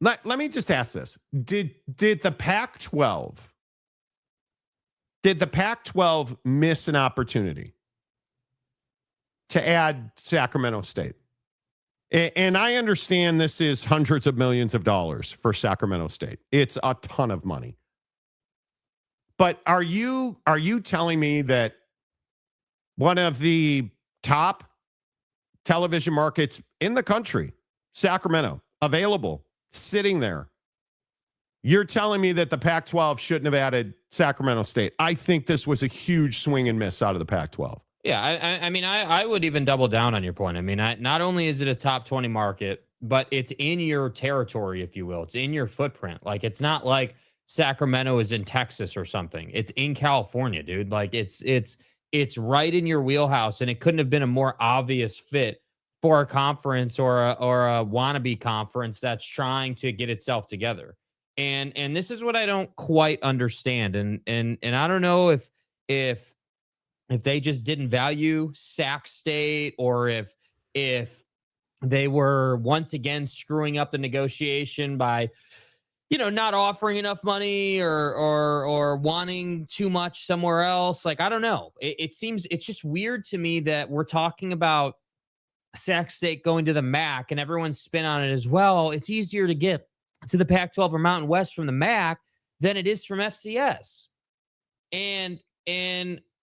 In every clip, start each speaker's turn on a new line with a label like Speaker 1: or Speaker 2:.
Speaker 1: Let me just ask this. Did the Pac-12 miss an opportunity to add Sacramento State? And I understand this is hundreds of millions of dollars for Sacramento State. It's a ton of money. But are you telling me that one of the top television markets in the country, Sacramento, available, sitting there, you're telling me that the Pac-12 shouldn't have added Sacramento State? I think this was a huge swing and miss out of the Pac-12.
Speaker 2: Yeah, I mean, I would even double down on your point. I mean, not only is it a top 20 market, but it's in your territory, if you will. It's in your footprint. Like, it's not like Sacramento is in Texas or something. It's in California, dude. Like, it's right in your wheelhouse, and it couldn't have been a more obvious fit for a conference or a wannabe conference that's trying to get itself together. And this is what I don't quite understand. And I don't know if they just didn't value Sac State, or if they were once again screwing up the negotiation by, not offering enough money or wanting too much somewhere else. Like, I don't know. It's just weird to me that we're talking about Sac State going to the MAC, and everyone's spin on it as well. It's easier to get to the Pac-12 or Mountain West from the MAC than it is from FCS. And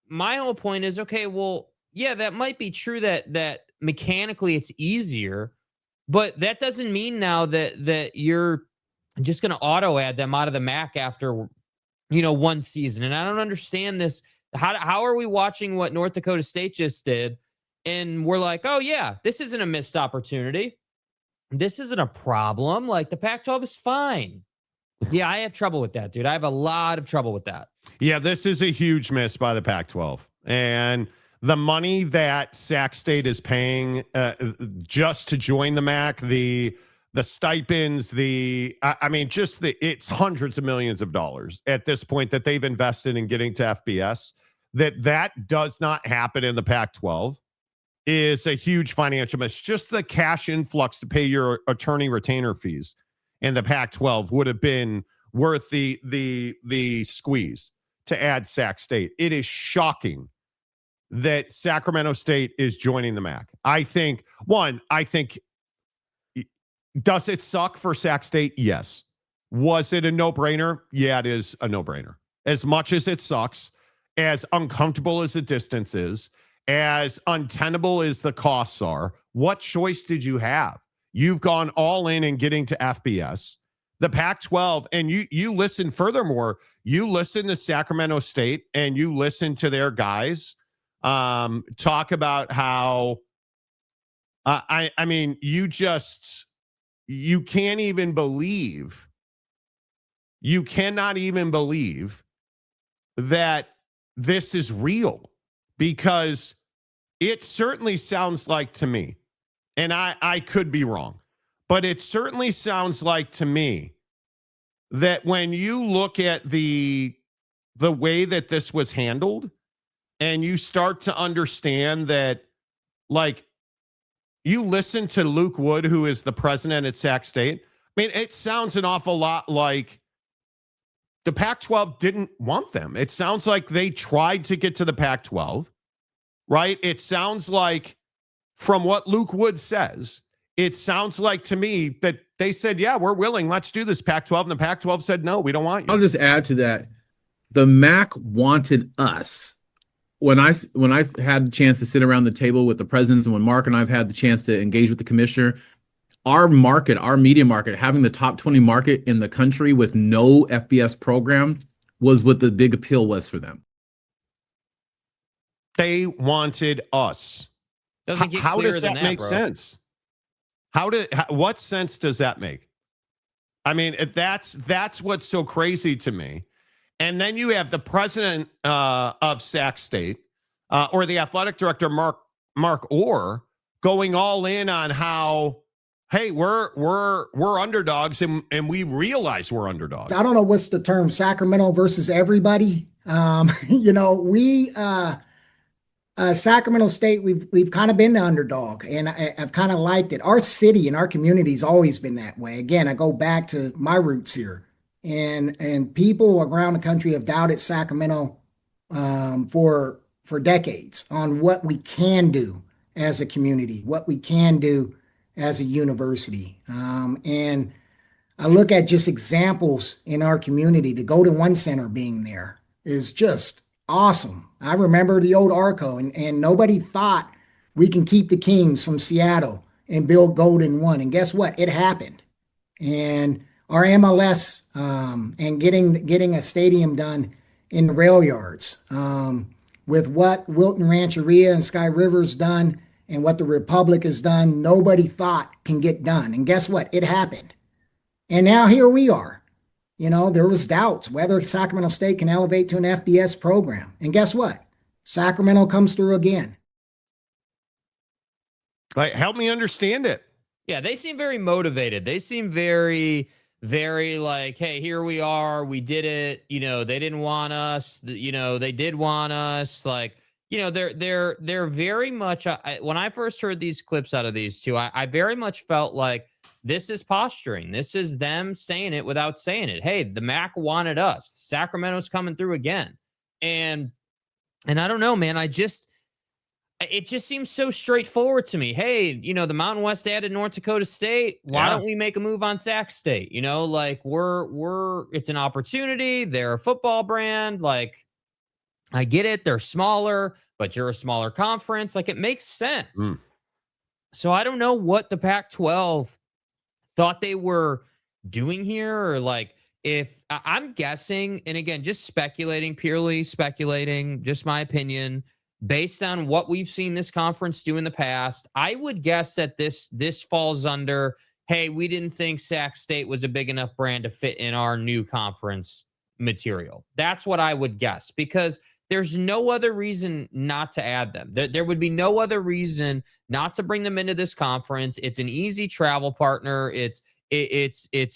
Speaker 2: my whole point is, okay, well, yeah, that might be true that mechanically it's easier, but that doesn't mean now that you're just going to auto add them out of the MAC after, one season. And I don't understand this. How are we watching what North Dakota State just did, and we're like, oh yeah, this isn't a missed opportunity. This isn't a problem. Like, the Pac-12 is fine. Yeah, I have trouble with that, dude. I have a lot of trouble with that.
Speaker 1: Yeah, this is a huge miss by the Pac-12. And the money that Sac State is paying just to join the MAC, the stipends, it's hundreds of millions of dollars at this point that they've invested in getting to FBS. That does not happen in the Pac-12 is a huge financial miss. Just the cash influx to pay your attorney retainer fees in the Pac-12 would have been worth the squeeze to add Sac State. It is shocking that Sacramento State is joining the MAC. I think, does it suck for Sac State? Yes. Was it a no-brainer? Yeah, it is a no-brainer. As much as it sucks, as uncomfortable as the distance is, as untenable as the costs are, what choice did you have? You've gone all in getting to FBS. The Pac-12, and you listen, furthermore, you listen to Sacramento State and you listen to their guys talk about how, you can't even believe, you cannot even believe that this is real, because it certainly sounds like to me, and I could be wrong, but it certainly sounds like to me that when you look at the way that this was handled, and you start to understand that, like, you listen to Luke Wood, who is the president at Sac State. I mean, it sounds an awful lot like the Pac-12 didn't want them. It sounds like they tried to get to the Pac-12, right? It sounds like, from what Luke Wood says, it sounds like to me that they said, yeah, we're willing. Let's do this, Pac-12. And the Pac-12 said, no, we don't want you.
Speaker 3: I'll just add to that. The MAC wanted us. When I had the chance to sit around the table with the presidents, and when Mark and I've had the chance to engage with the commissioner, our market, our media market, having the top 20 market in the country with no FBS program was what the big appeal was for them.
Speaker 1: They wanted us. How does that make sense? What sense does that make? I mean, that's what's so crazy to me. And then you have the president of Sac State, or the athletic director, Mark Orr, going all in on how, hey, we're underdogs, and we realize we're underdogs.
Speaker 4: I don't know what's the term, Sacramento versus everybody. Sacramento State, we've kind of been the underdog, and I've kind of liked it. Our city and our community's always been that way. Again, I go back to my roots here, and people around the country have doubted Sacramento for decades on what we can do as a community, what we can do as a university, and I look at just examples in our community. The Golden One Center being there is just awesome. I remember the old Arco, and nobody thought we can keep the Kings from Seattle and build Golden One. And guess what? It happened. And our MLS and getting a stadium done in the rail yards with what Wilton Rancheria and Sky River's done and what the Republic has done, nobody thought can get done. And guess what? It happened. And now here we are. You know, there was doubts whether Sacramento State can elevate to an FBS program. And guess what? Sacramento comes through again.
Speaker 1: Like, help me understand it.
Speaker 2: Yeah, they seem very motivated. They seem very, very like, hey, here we are. We did it. You know, they didn't want us. You know, they did want us. Like, you know, they're very much. When I first heard these clips out of these two, I very much felt like this is posturing. This is them saying it without saying it. Hey, the MAC wanted us. Sacramento's coming through again. And I don't know, man. It just seems so straightforward to me. Hey, you know, the Mountain West added North Dakota State. Why don't we make a move on Sac State? You know, like it's an opportunity. They're a football brand. Like, I get it. They're smaller, but you're a smaller conference. Like, it makes sense. So I don't know what the Pac-12 thought they were doing here, or like, if I'm guessing, and again, just purely speculating, just my opinion, based on what we've seen this conference do in the past, I would guess that this falls under, hey, we didn't think Sac State was a big enough brand to fit in our new conference material. That's what I would guess, because there's no other reason not to add them. There would be no other reason not to bring them into this conference. It's an easy travel partner. It's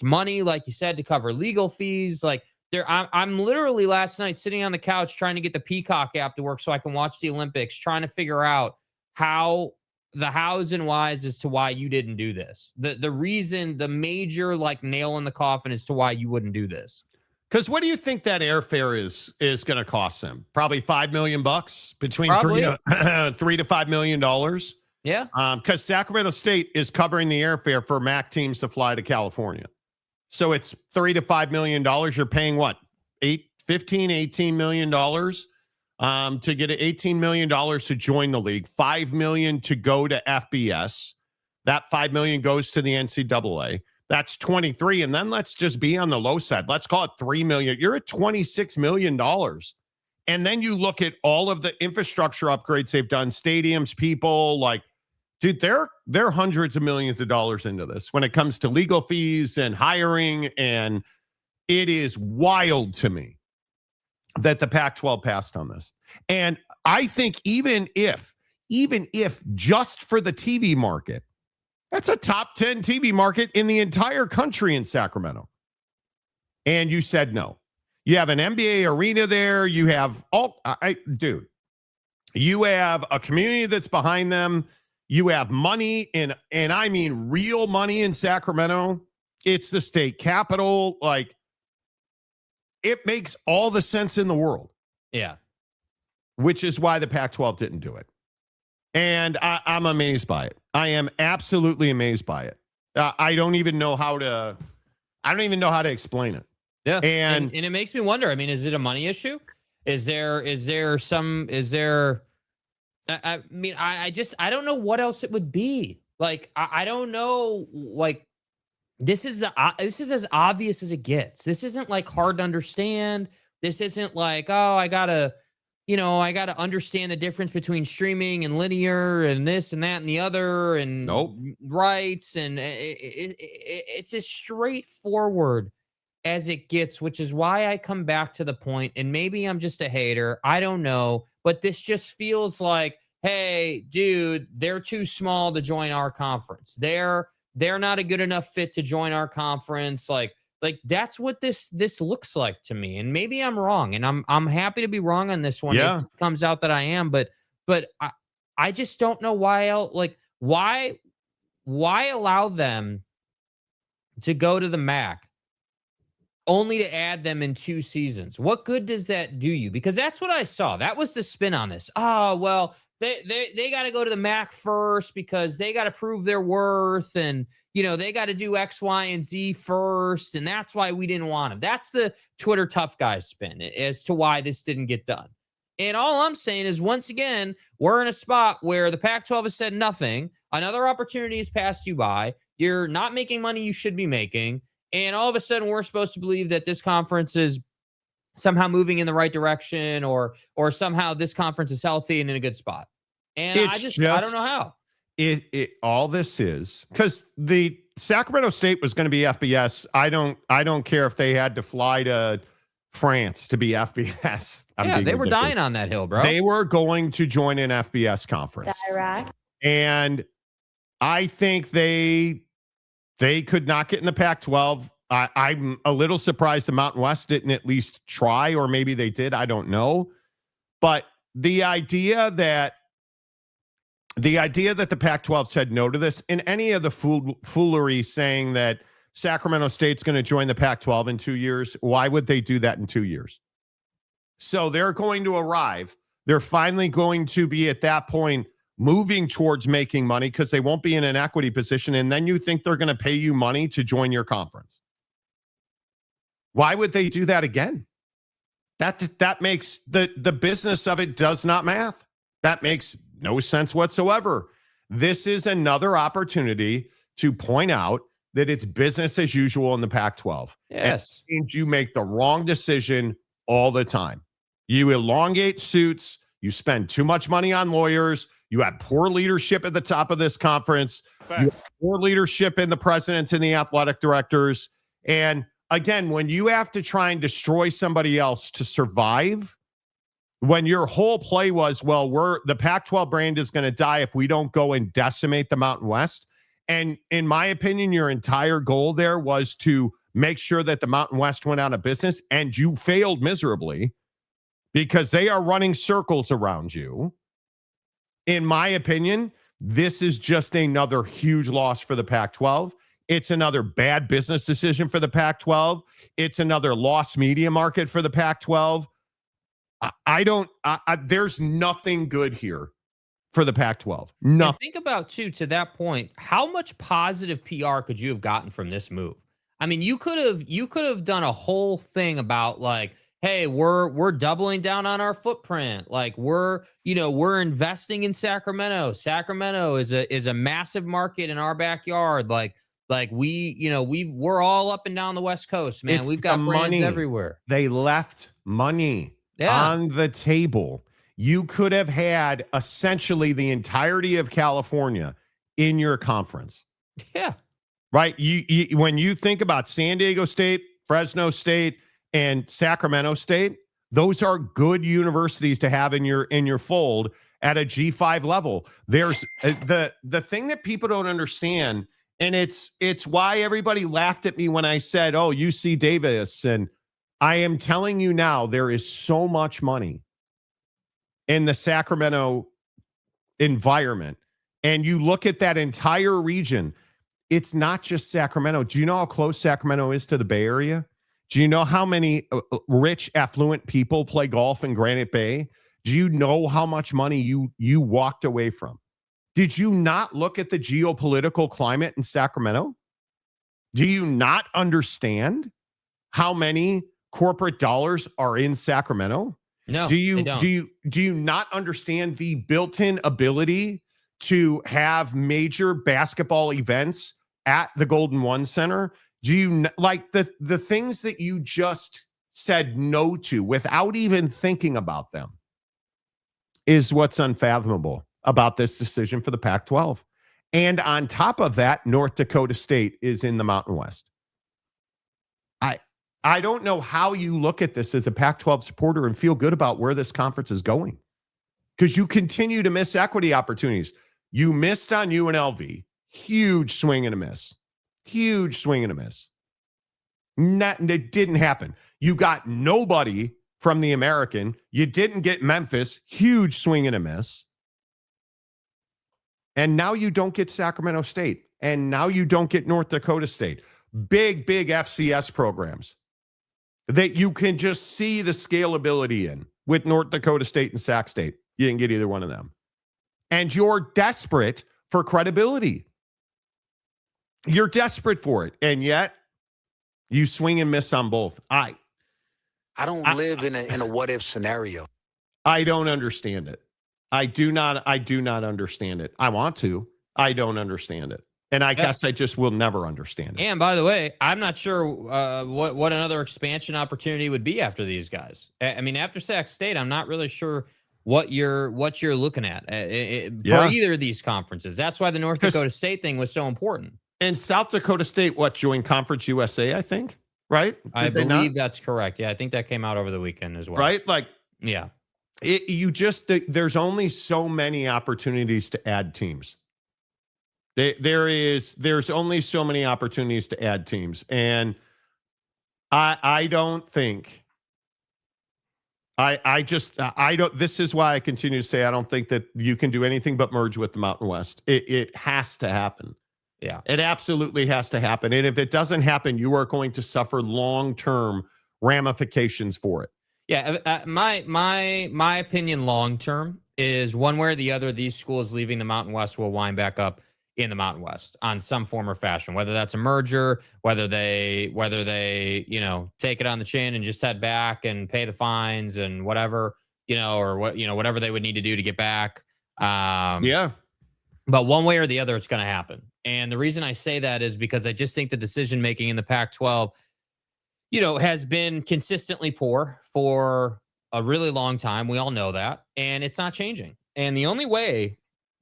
Speaker 2: money, like you said, to cover legal fees. Like, I'm literally last night sitting on the couch trying to get the Peacock app to work so I can watch the Olympics, trying to figure out the hows and whys as to why you didn't do this. The reason, the major like nail in the coffin as to why you wouldn't do this.
Speaker 1: Because what do you think that airfare is going to cost them? Probably $5 million between
Speaker 2: Probably.
Speaker 1: $3 to $5 million.
Speaker 2: Yeah.
Speaker 1: Because Sacramento State is covering the airfare for MAC teams to fly to California. So it's $3 to $5 million. You're paying what? $18 million to get $18 million to join the league, $5 million to go to FBS. That $5 million goes to the NCAA. That's 23. And then let's just be on the low side. Let's call it $3 million. You're at $26 million. And then you look at all of the infrastructure upgrades they've done, stadiums, people, like, dude, they're hundreds of millions of dollars into this when it comes to legal fees and hiring. And it is wild to me that the Pac-12 passed on this. And I think even if just for the TV market, that's a top 10 TV market in the entire country in Sacramento. And you said no. You have an NBA arena there. You have you have a community that's behind them. You have money and I mean real money in Sacramento. It's the state capital. Like, it makes all the sense in the world.
Speaker 2: Yeah.
Speaker 1: Which is why the Pac-12 didn't do it. And I'm amazed by it. I am absolutely amazed by it. I don't even know how to explain it.
Speaker 2: Yeah.
Speaker 1: And
Speaker 2: it makes me wonder, I mean, is it a money issue? I don't know what else it would be. Like, I don't know. Like, this is as obvious as it gets. This isn't like hard to understand. This isn't like, oh, I gotta understand the difference between streaming and linear and this and that and the other and rights. And it's as straightforward as it gets, which is why I come back to the point, and maybe I'm just a hater. I don't know, but this just feels like, hey, dude, they're too small to join our conference. They're not a good enough fit to join our conference. Like that's what this looks like to me. And maybe I'm wrong, and I'm happy to be wrong on this one.
Speaker 1: Yeah.
Speaker 2: If it comes out that I am, but but I just don't know why else. Like, why allow them to go to the MAC only to add them in 2 seasons? What good does that do you? Because that's what I saw. That was the spin on this. Oh, well, they got to go to the MAC first because they got to prove their worth, and they got to do X, Y, and Z first, and that's why we didn't want them. That's the Twitter tough guys spin as to why this didn't get done. And all I'm saying is, once again, we're in a spot where the Pac-12 has said nothing. Another opportunity has passed you by. You're not making money you should be making. And all of a sudden, we're supposed to believe that this conference is somehow moving in the right direction, or somehow this conference is healthy and in a good spot. And I don't know how.
Speaker 1: All this is because the Sacramento State was going to be FBS. I don't care if they had to fly to France to be FBS.
Speaker 2: They were dying on that hill, bro.
Speaker 1: They were going to join an FBS conference.
Speaker 5: Direct.
Speaker 1: And I think they could not get in the Pac-12. I'm a little surprised the Mountain West didn't at least try, or maybe they did. I don't know. But the idea that the Pac-12 said no to this, and any of the foolery saying that Sacramento State's going to join the Pac-12 in 2 years, why would they do that in 2 years? So they're going to arrive. They're finally going to be at that point moving towards making money because they won't be in an equity position. And then you think they're going to pay you money to join your conference. Why would they do that again? That makes the business of it does not math. That makes no sense whatsoever. This is another opportunity to point out that it's business as usual in the Pac-12.
Speaker 2: Yes.
Speaker 1: And you make the wrong decision all the time. You elongate suits. You spend too much money on lawyers. You have poor leadership at the top of this conference. You have poor leadership in the presidents and the athletic directors. And again, when you have to try and destroy somebody else to survive, when your whole play was, well, the Pac-12 brand is going to die if we don't go and decimate the Mountain West. And in my opinion, your entire goal there was to make sure that the Mountain West went out of business, and you failed miserably because they are running circles around you. In my opinion, this is just another huge loss for the Pac-12. It's another bad business decision for the Pac-12. It's another lost media market for the Pac-12. There's nothing good here for the Pac-12. Nothing.
Speaker 2: And think about, too, to that point, how much positive PR could you have gotten from this move? I mean, you could have done a whole thing about, like, hey, we're doubling down on our footprint. Like, we're investing in Sacramento. Sacramento is a massive market in our backyard. Like we're all up and down the West Coast, man. We've got brands everywhere.
Speaker 1: They left money on the table. You could have had essentially the entirety of California in your conference.
Speaker 2: Yeah.
Speaker 1: Right. You when you think about San Diego State, Fresno State, and Sacramento State, those are good universities to have in your fold at a G5 level. There's the thing that people don't understand, and it's why everybody laughed at me when I said, "Oh, UC Davis," and I am telling you now, there is so much money in the Sacramento environment, and you look at that entire region. It's not just Sacramento. Do you know how close Sacramento is to the Bay Area? Do you know how many rich, affluent people play golf in Granite Bay? Do you know how much money you walked away from? Did you not look at the geopolitical climate in Sacramento? Do you not understand how many corporate dollars are in Sacramento?
Speaker 2: No.
Speaker 1: Do you not understand the built-in ability to have major basketball events at the Golden One Center? Do you like the things that you just said no to without even thinking about them is what's unfathomable about this decision for the Pac-12. And on top of that, North Dakota State is in the Mountain West. I don't know how you look at this as a Pac-12 supporter and feel good about where this conference is going, because you continue to miss equity opportunities. You missed on UNLV. Huge swing and a miss. Huge swing and a miss. It didn't happen. You got nobody from the American. You didn't get Memphis. Huge swing and a miss. And now you don't get Sacramento State. And now you don't get North Dakota State. Big FCS programs that you can just see the scalability in with North Dakota State and Sac State. You didn't get either one of them. And you're desperate for credibility. You're desperate for it. And yet you swing and miss on both. I
Speaker 5: don't live in a what if scenario.
Speaker 1: I don't understand it. I do not understand it. I want to. I don't understand it. And I guess I just will never understand it.
Speaker 2: And by the way, I'm not sure what another expansion opportunity would be after these guys. I mean, after Sac State, I'm not really sure what you're looking at for either of these conferences. That's why the North Dakota State thing was so important.
Speaker 1: And South Dakota State, joined Conference USA, I think, right?
Speaker 2: I believe that's correct. Yeah, I think that came out over the weekend as well.
Speaker 1: Right?
Speaker 2: Yeah.
Speaker 1: There's only so many opportunities to add teams. There's only so many opportunities to add teams. And I don't think, this is why I continue to say, I don't think that you can do anything but merge with the Mountain West. It has to happen.
Speaker 2: Yeah,
Speaker 1: it absolutely has to happen. And if it doesn't happen, you are going to suffer long-term ramifications for it.
Speaker 2: Yeah, my opinion long-term is one way or the other, these schools leaving the Mountain West will wind back up in the Mountain West on some form or fashion, whether that's a merger, whether they take it on the chin and just head back and pay the fines and whatever, or whatever they would need to do to get back. But one way or the other, it's going to happen. And the reason I say that is because I just think the decision making in the Pac-12, has been consistently poor for a really long time. We all know that, and it's not changing. And the only way,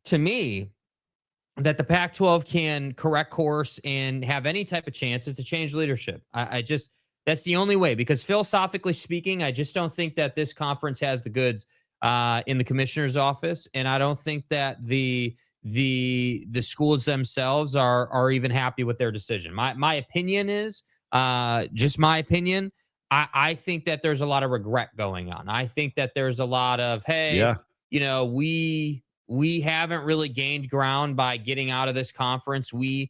Speaker 2: to me, that the Pac-12 can correct course and have any type of chance is to change leadership. That's the only way, because philosophically speaking, I just don't think that this conference has the goods in the commissioner's office. And I don't think that the schools themselves are even happy with their decision. My opinion is just my opinion. I think that there's a lot of regret going on. I think that there's a lot of, we haven't really gained ground by getting out of this conference. We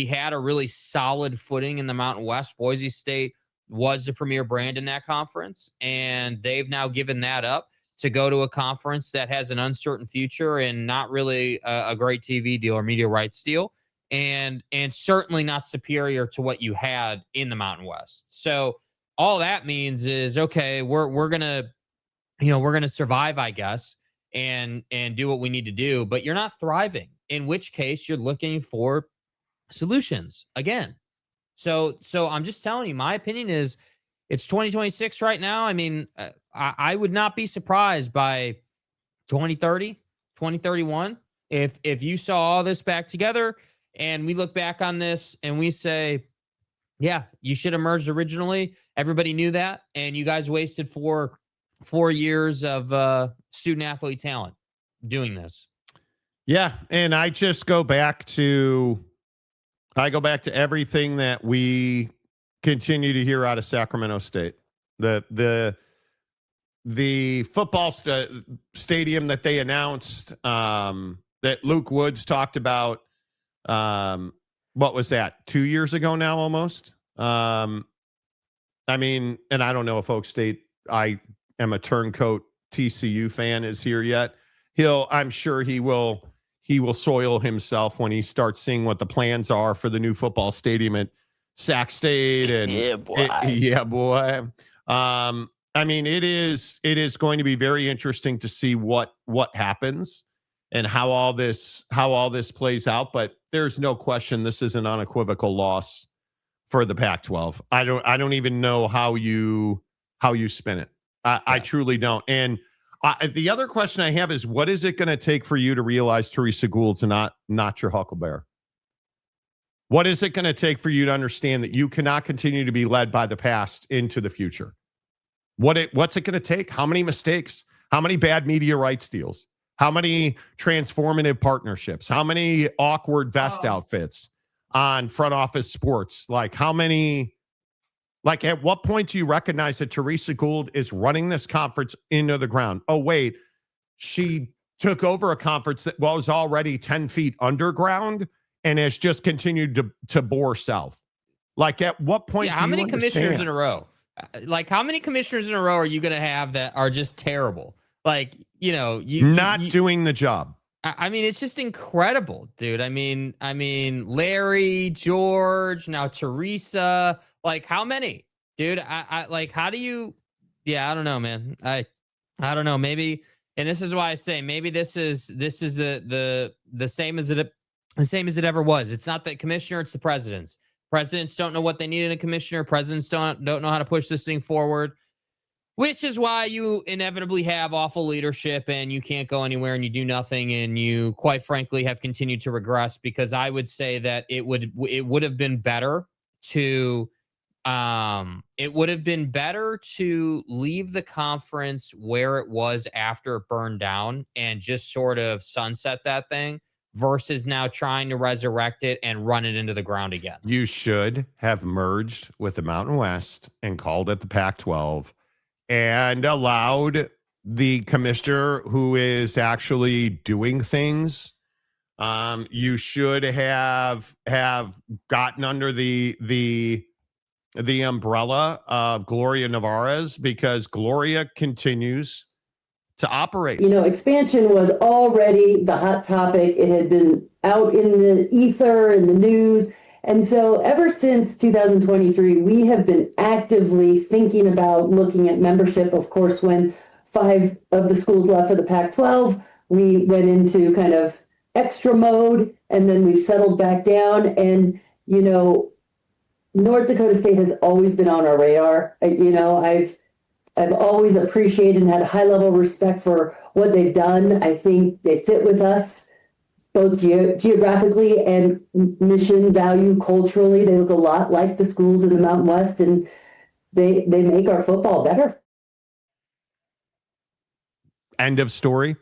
Speaker 2: had a really solid footing in the Mountain West. Boise State was the premier brand in that conference, and they've now given that up to go to a conference that has an uncertain future and not really a great TV deal or media rights deal, and certainly not superior to what you had in the Mountain West. So all that means is, okay, we're gonna survive, I guess, and do what we need to do, but you're not thriving, in which case you're looking for solutions again. So I'm just telling you, my opinion is it's 2026 right now. I mean, I would not be surprised by 2030, 2031, if you saw all this back together and we look back on this and we say, yeah, you should have merged originally. Everybody knew that. And you guys wasted 4 years of student athlete talent doing this.
Speaker 1: Yeah. And I just go back to everything that we continue to hear out of Sacramento State. The football stadium that they announced, that Luke Woods talked about, what was that, 2 years ago now almost? I mean, and I don't know if Oak State, I am a turncoat TCU fan, is here yet. I'm sure he will soil himself when he starts seeing what the plans are for the new football stadium at Sac State. And yeah, boy. I mean, it is going to be very interesting to see what happens and how all this plays out. But there's no question this is an unequivocal loss for the Pac-12. I don't even know how you spin it. I truly don't. And the other question I have is, what is it going to take for you to realize Teresa Gould's not your Huckleberry? What is it going to take for you to understand that you cannot continue to be led by the past into the future? What's it going to take? How many mistakes? How many bad media rights deals? How many transformative partnerships? How many awkward vest outfits on front office sports? Like at what point do you recognize that Teresa Gould is running this conference into the ground? Oh, wait, she took over a conference that was already 10 feet underground and has just continued to bore south. Like, at what point
Speaker 2: Yeah,
Speaker 1: do
Speaker 2: how
Speaker 1: you
Speaker 2: many commissioners
Speaker 1: understand?
Speaker 2: in a row? Like, how many commissioners in a row are you going to have that are just terrible? Like, you know,
Speaker 1: Not doing the job.
Speaker 2: I mean, it's just incredible, dude. I mean, Larry, George, now Teresa. Like, how many, dude? I like, how do you? Yeah, I don't know, man. I don't know. Maybe, and this is why I say maybe this is the same as it ever was. It's not the commissioner; it's the presidents. Presidents don't know what they need in a commissioner. Presidents don't know how to push this thing forward. Which is why you inevitably have awful leadership and you can't go anywhere and you do nothing, and you, quite frankly, have continued to regress. Because I would say that it would have been better to leave the conference where it was after it burned down and just sort of sunset that thing, versus now trying to resurrect it and run it into the ground again.
Speaker 1: You should have merged with the Mountain West and called it the Pac-12 and allowed the commissioner who is actually doing things. You should have gotten under the umbrella of Gloria Nevarez, because Gloria continues to operate.
Speaker 6: You know, expansion was already the hot topic. It had been out in the ether and the news. And so ever since 2023, we have been actively thinking about looking at membership. Of course, when 5 of the schools left for the Pac-12, we went into kind of extra mode, and then we've settled back down. And, you know, North Dakota State has always been on our radar. You know, I've always appreciated and had a high level of respect for what they've done. I think they fit with us, both geographically and mission value culturally. They look a lot like the schools in the Mountain West, and they make our football better.
Speaker 1: End of story.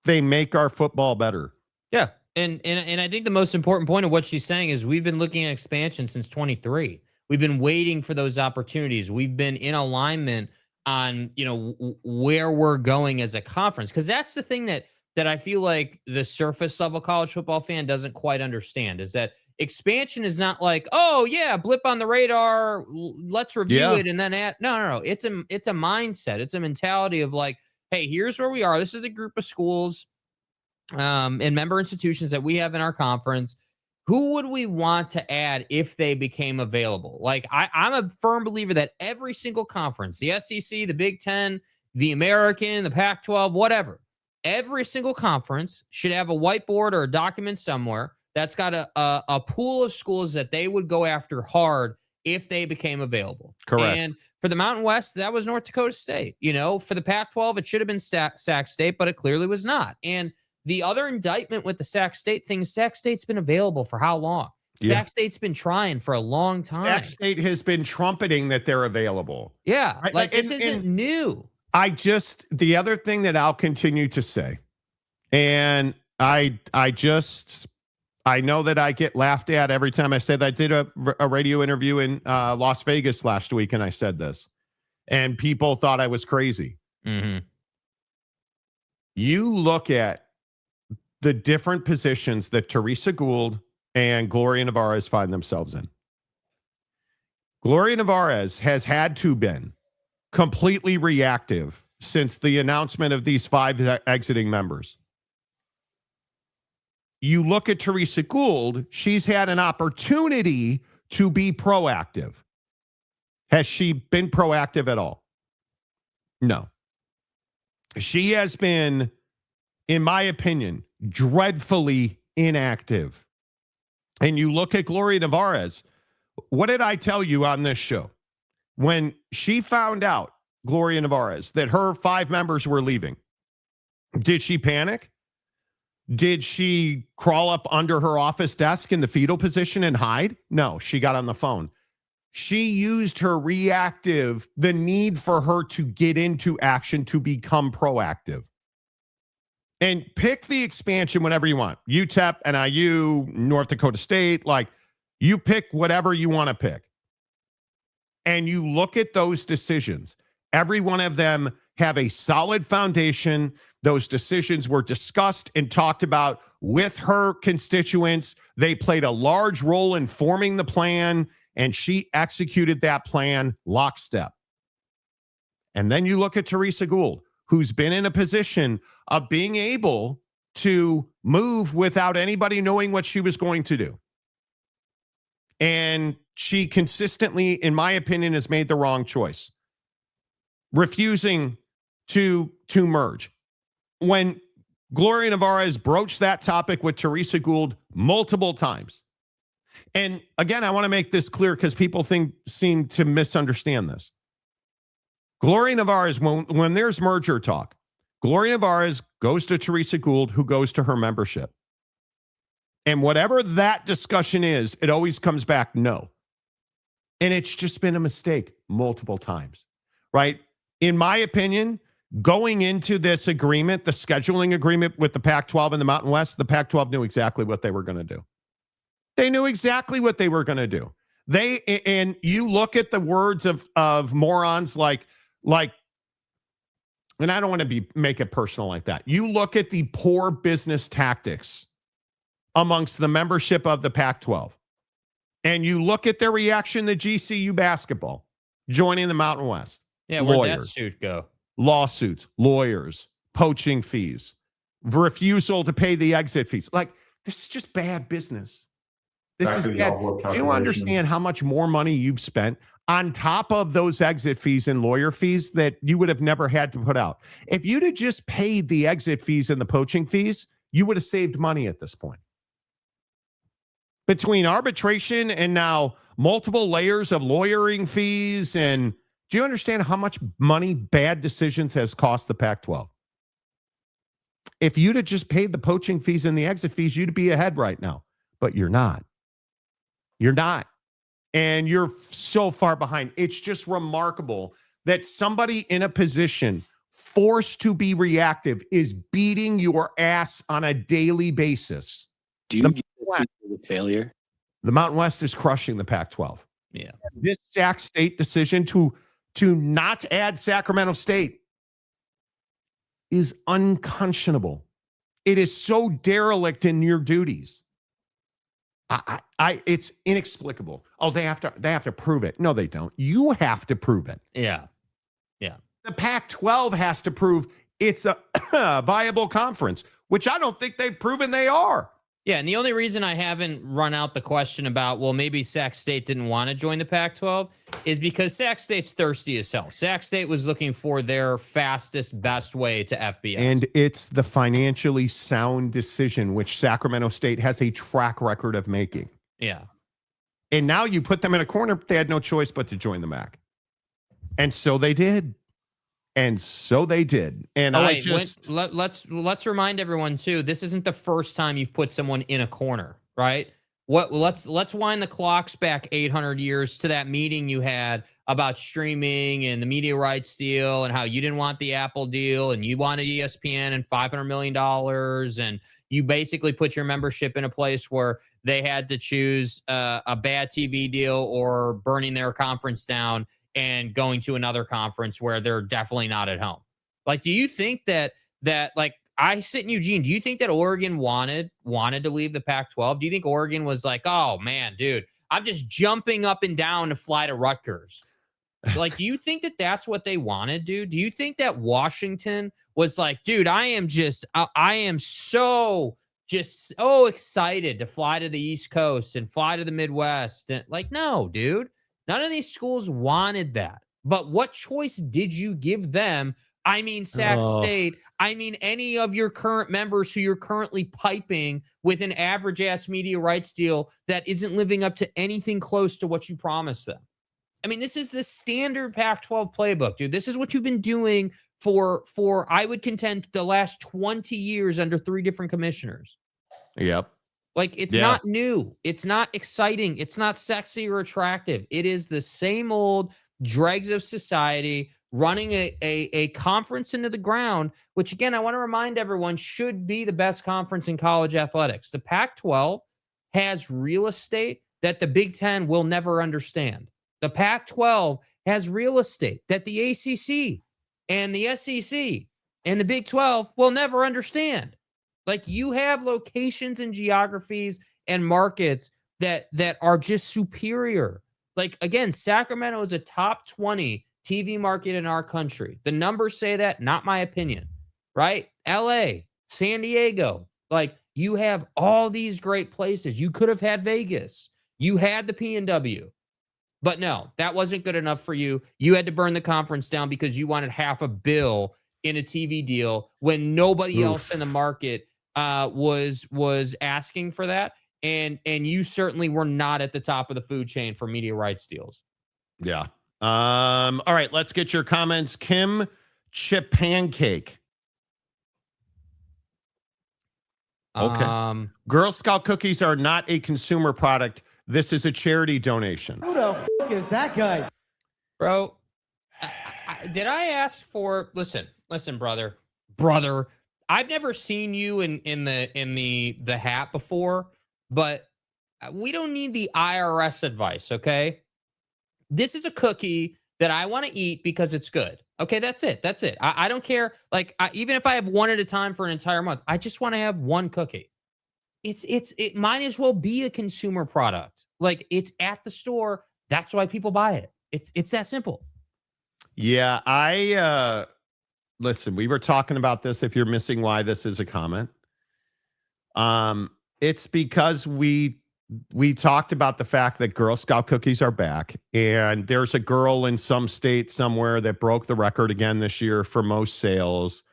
Speaker 1: They make our football better.
Speaker 2: Yeah. And I think the most important point of what she's saying is we've been looking at expansion since 23. We've been waiting for those opportunities. We've been in alignment on, you know, where we're going as a conference. Because that's the thing that I feel like the surface level college football fan doesn't quite understand, is that expansion is not like, oh yeah, blip on the radar, let's review it and then add. No. It's a mindset. It's a mentality of like, hey, here's where we are. This is a group of schools and member institutions that we have in our conference. Who would we want to add if they became available? Like, I'm a firm believer that every single conference, the SEC, the Big Ten, the American, the Pac-12, whatever, every single conference should have a whiteboard or a document somewhere that's got a pool of schools that they would go after hard if they became available.
Speaker 1: Correct.
Speaker 2: And for the Mountain West, that was North Dakota State. You know, for the Pac-12, it should have been Sac State, but it clearly was not. And the other indictment with the Sac State thing, Sac State's been available for how long?
Speaker 1: Yeah.
Speaker 2: Sac State's been trying for a long time.
Speaker 1: Sac State has been trumpeting that they're available.
Speaker 2: Yeah, like this
Speaker 1: and
Speaker 2: isn't new.
Speaker 1: The other thing that I'll continue to say, and I know that I get laughed at every time I say that. I did a radio interview in Las Vegas last week, and I said this, and people thought I was crazy.
Speaker 2: Mm-hmm.
Speaker 1: You look at the different positions that Teresa Gould and Gloria Nevarez find themselves in. Gloria Nevarez has had to been completely reactive since the announcement of these 5 exiting members. You look at Teresa Gould, she's had an opportunity to be proactive. Has she been proactive at all? No. She has been, in my opinion, dreadfully inactive. And you look at Gloria Nevarez, what did I tell you on this show? When she found out, Gloria Nevarez, that her 5 members were leaving, did she panic? Did she crawl up under her office desk in the fetal position and hide? No, she got on the phone. She used her the need for her to get into action to become proactive. And pick the expansion whenever you want. UTEP, NIU, North Dakota State, like you pick whatever you want to pick. And you look at those decisions. Every one of them have a solid foundation. Those decisions were discussed and talked about with her constituents. They played a large role in forming the plan, and she executed that plan lockstep. And then you look at Teresa Gould, who's been in a position of being able to move without anybody knowing what she was going to do. And she consistently, in my opinion, has made the wrong choice, refusing to merge. When Gloria Nevarez broached that topic with Teresa Gould multiple times, and again, I want to make this clear because people seem to misunderstand this. Gloria Nevarez, when there's merger talk, Gloria Nevarez goes to Teresa Gould, who goes to her membership. And whatever that discussion is, it always comes back no. And it's just been a mistake multiple times, right? In my opinion, going into this agreement, the scheduling agreement with the Pac-12 and the Mountain West, the Pac-12 knew exactly what they were going to do. They knew exactly what they were going to do. And you look at the words of morons like, and I don't want to make it personal like that. You look at the poor business tactics amongst the membership of the Pac-12, and you look at their reaction to GCU basketball joining the Mountain West.
Speaker 2: Yeah, where'd that suit go?
Speaker 1: Lawsuits, lawyers, poaching fees, refusal to pay the exit fees. Like, this is just bad business. This is bad. Do you understand how much more money you've spent on top of those exit fees and lawyer fees that you would have never had to put out? If you'd have just paid the exit fees and the poaching fees, you would have saved money at this point. Between arbitration and now multiple layers of lawyering fees, and do you understand how much money bad decisions has cost the Pac-12? If you'd have just paid the poaching fees and the exit fees, you'd be ahead right now. But you're not. You're not. And you're so far behind. It's just remarkable that somebody in a position forced to be reactive is beating your ass on a daily basis.
Speaker 7: Do you view this as a failure?
Speaker 1: The Mountain West is crushing the Pac-12.
Speaker 2: Yeah.
Speaker 1: This Sac State decision to not add Sacramento State is unconscionable. It is so derelict in your duties. It's inexplicable. Oh, they have to prove it. No, they don't. You have to prove it.
Speaker 2: Yeah. Yeah.
Speaker 1: The Pac-12 has to prove it's a viable conference, which I don't think they've proven they are.
Speaker 2: Yeah, and the only reason I haven't run out the question about, well, maybe Sac State didn't want to join the Pac-12 is because Sac State's thirsty as hell. Sac State was looking for their fastest, best way to FBS.
Speaker 1: And it's the financially sound decision, which Sacramento State has a track record of making.
Speaker 2: Yeah.
Speaker 1: And now you put them in a corner. They had no choice but to join the MAC. And so they did. And so they did. And
Speaker 2: let's remind everyone too, this isn't the first time you've put someone in a corner, right? Let's wind the clocks back 800 years to that meeting you had about streaming and the media rights deal and how you didn't want the Apple deal and you wanted ESPN and $500 million. And you basically put your membership in a place where they had to choose a bad TV deal or burning their conference down and going to another conference where they're definitely not at home. Like, do you think that like I sit in Eugene, do you think that Oregon wanted to leave the Pac-12? Do you think Oregon was like, oh man, dude, I'm just jumping up and down to fly to Rutgers? Like, do you think that that's what they wanted, dude? Do you think that Washington was like, dude, I am so excited to fly to the East Coast and fly to the Midwest? And like, no, dude. None of these schools wanted that. But what choice did you give them? I mean, Sac State. I mean, any of your current members who you're currently piping with an average-ass media rights deal that isn't living up to anything close to what you promised them. I mean, this is the standard Pac-12 playbook, dude. This is what you've been doing for I would contend, the last 20 years under 3 different commissioners.
Speaker 1: Yep.
Speaker 2: Like, it's not new. It's not exciting. It's not sexy or attractive. It is the same old dregs of society running a conference into the ground, which, again, I want to remind everyone should be the best conference in college athletics. The Pac-12 has real estate that the Big Ten will never understand. The Pac-12 has real estate that the ACC and the SEC And the Big 12 will never understand. Like, you have locations and geographies and markets that are just superior. Like, again, Sacramento is a top 20 TV market in our country. The numbers say that, not my opinion, right? LA, San Diego, like, you have all these great places. You could have had Vegas. You had the P&W. But no, that wasn't good enough for you. You had to burn the conference down because you wanted $500 million in a TV deal when nobody else in the market was asking for that. And you certainly were not at the top of the food chain for media rights deals.
Speaker 1: Yeah. All right, let's get your comments. Kim Chip Pancake. Okay. Girl Scout cookies are not a consumer product. This is a charity donation.
Speaker 8: Who the fuck is that guy?
Speaker 2: Bro, did I ask for, listen, brother, I've never seen you in the hat before, but we don't need the IRS advice, okay? This is a cookie that I want to eat because it's good. Okay, that's it. I don't care. Like, even if I have one at a time for an entire month, I just want to have one cookie. It might as well be a consumer product. Like, it's at the store. That's why people buy it. It's that simple.
Speaker 1: Yeah, listen, we were talking about this. If you're missing why this is a comment, it's because we talked about the fact that Girl Scout cookies are back, and there's a girl in some state somewhere that broke the record again this year for most sales,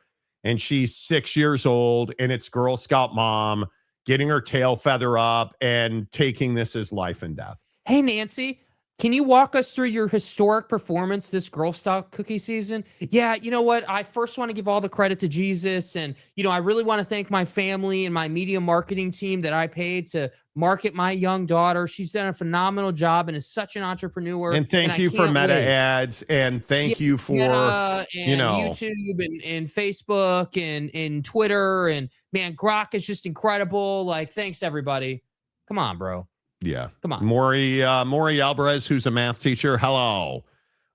Speaker 1: and she's 6 years old, and it's Girl Scout mom getting her tail feather up and taking this as life and death.
Speaker 2: Hey, Nancy, can you walk us through your historic performance this Girl Scout cookie season? Yeah, you know what? I first want to give all the credit to Jesus. And, I really want to thank my family and my media marketing team that I paid to market my young daughter. She's done a phenomenal job and is such an entrepreneur.
Speaker 1: And thank you for Meta ads. And thank you for,
Speaker 2: Meta and YouTube and Facebook and Twitter. And, man, Grok is just incredible. Like, thanks, everybody. Come on, bro.
Speaker 1: Yeah.
Speaker 2: Come on.
Speaker 1: Maury Alvarez, who's a math teacher. Hello.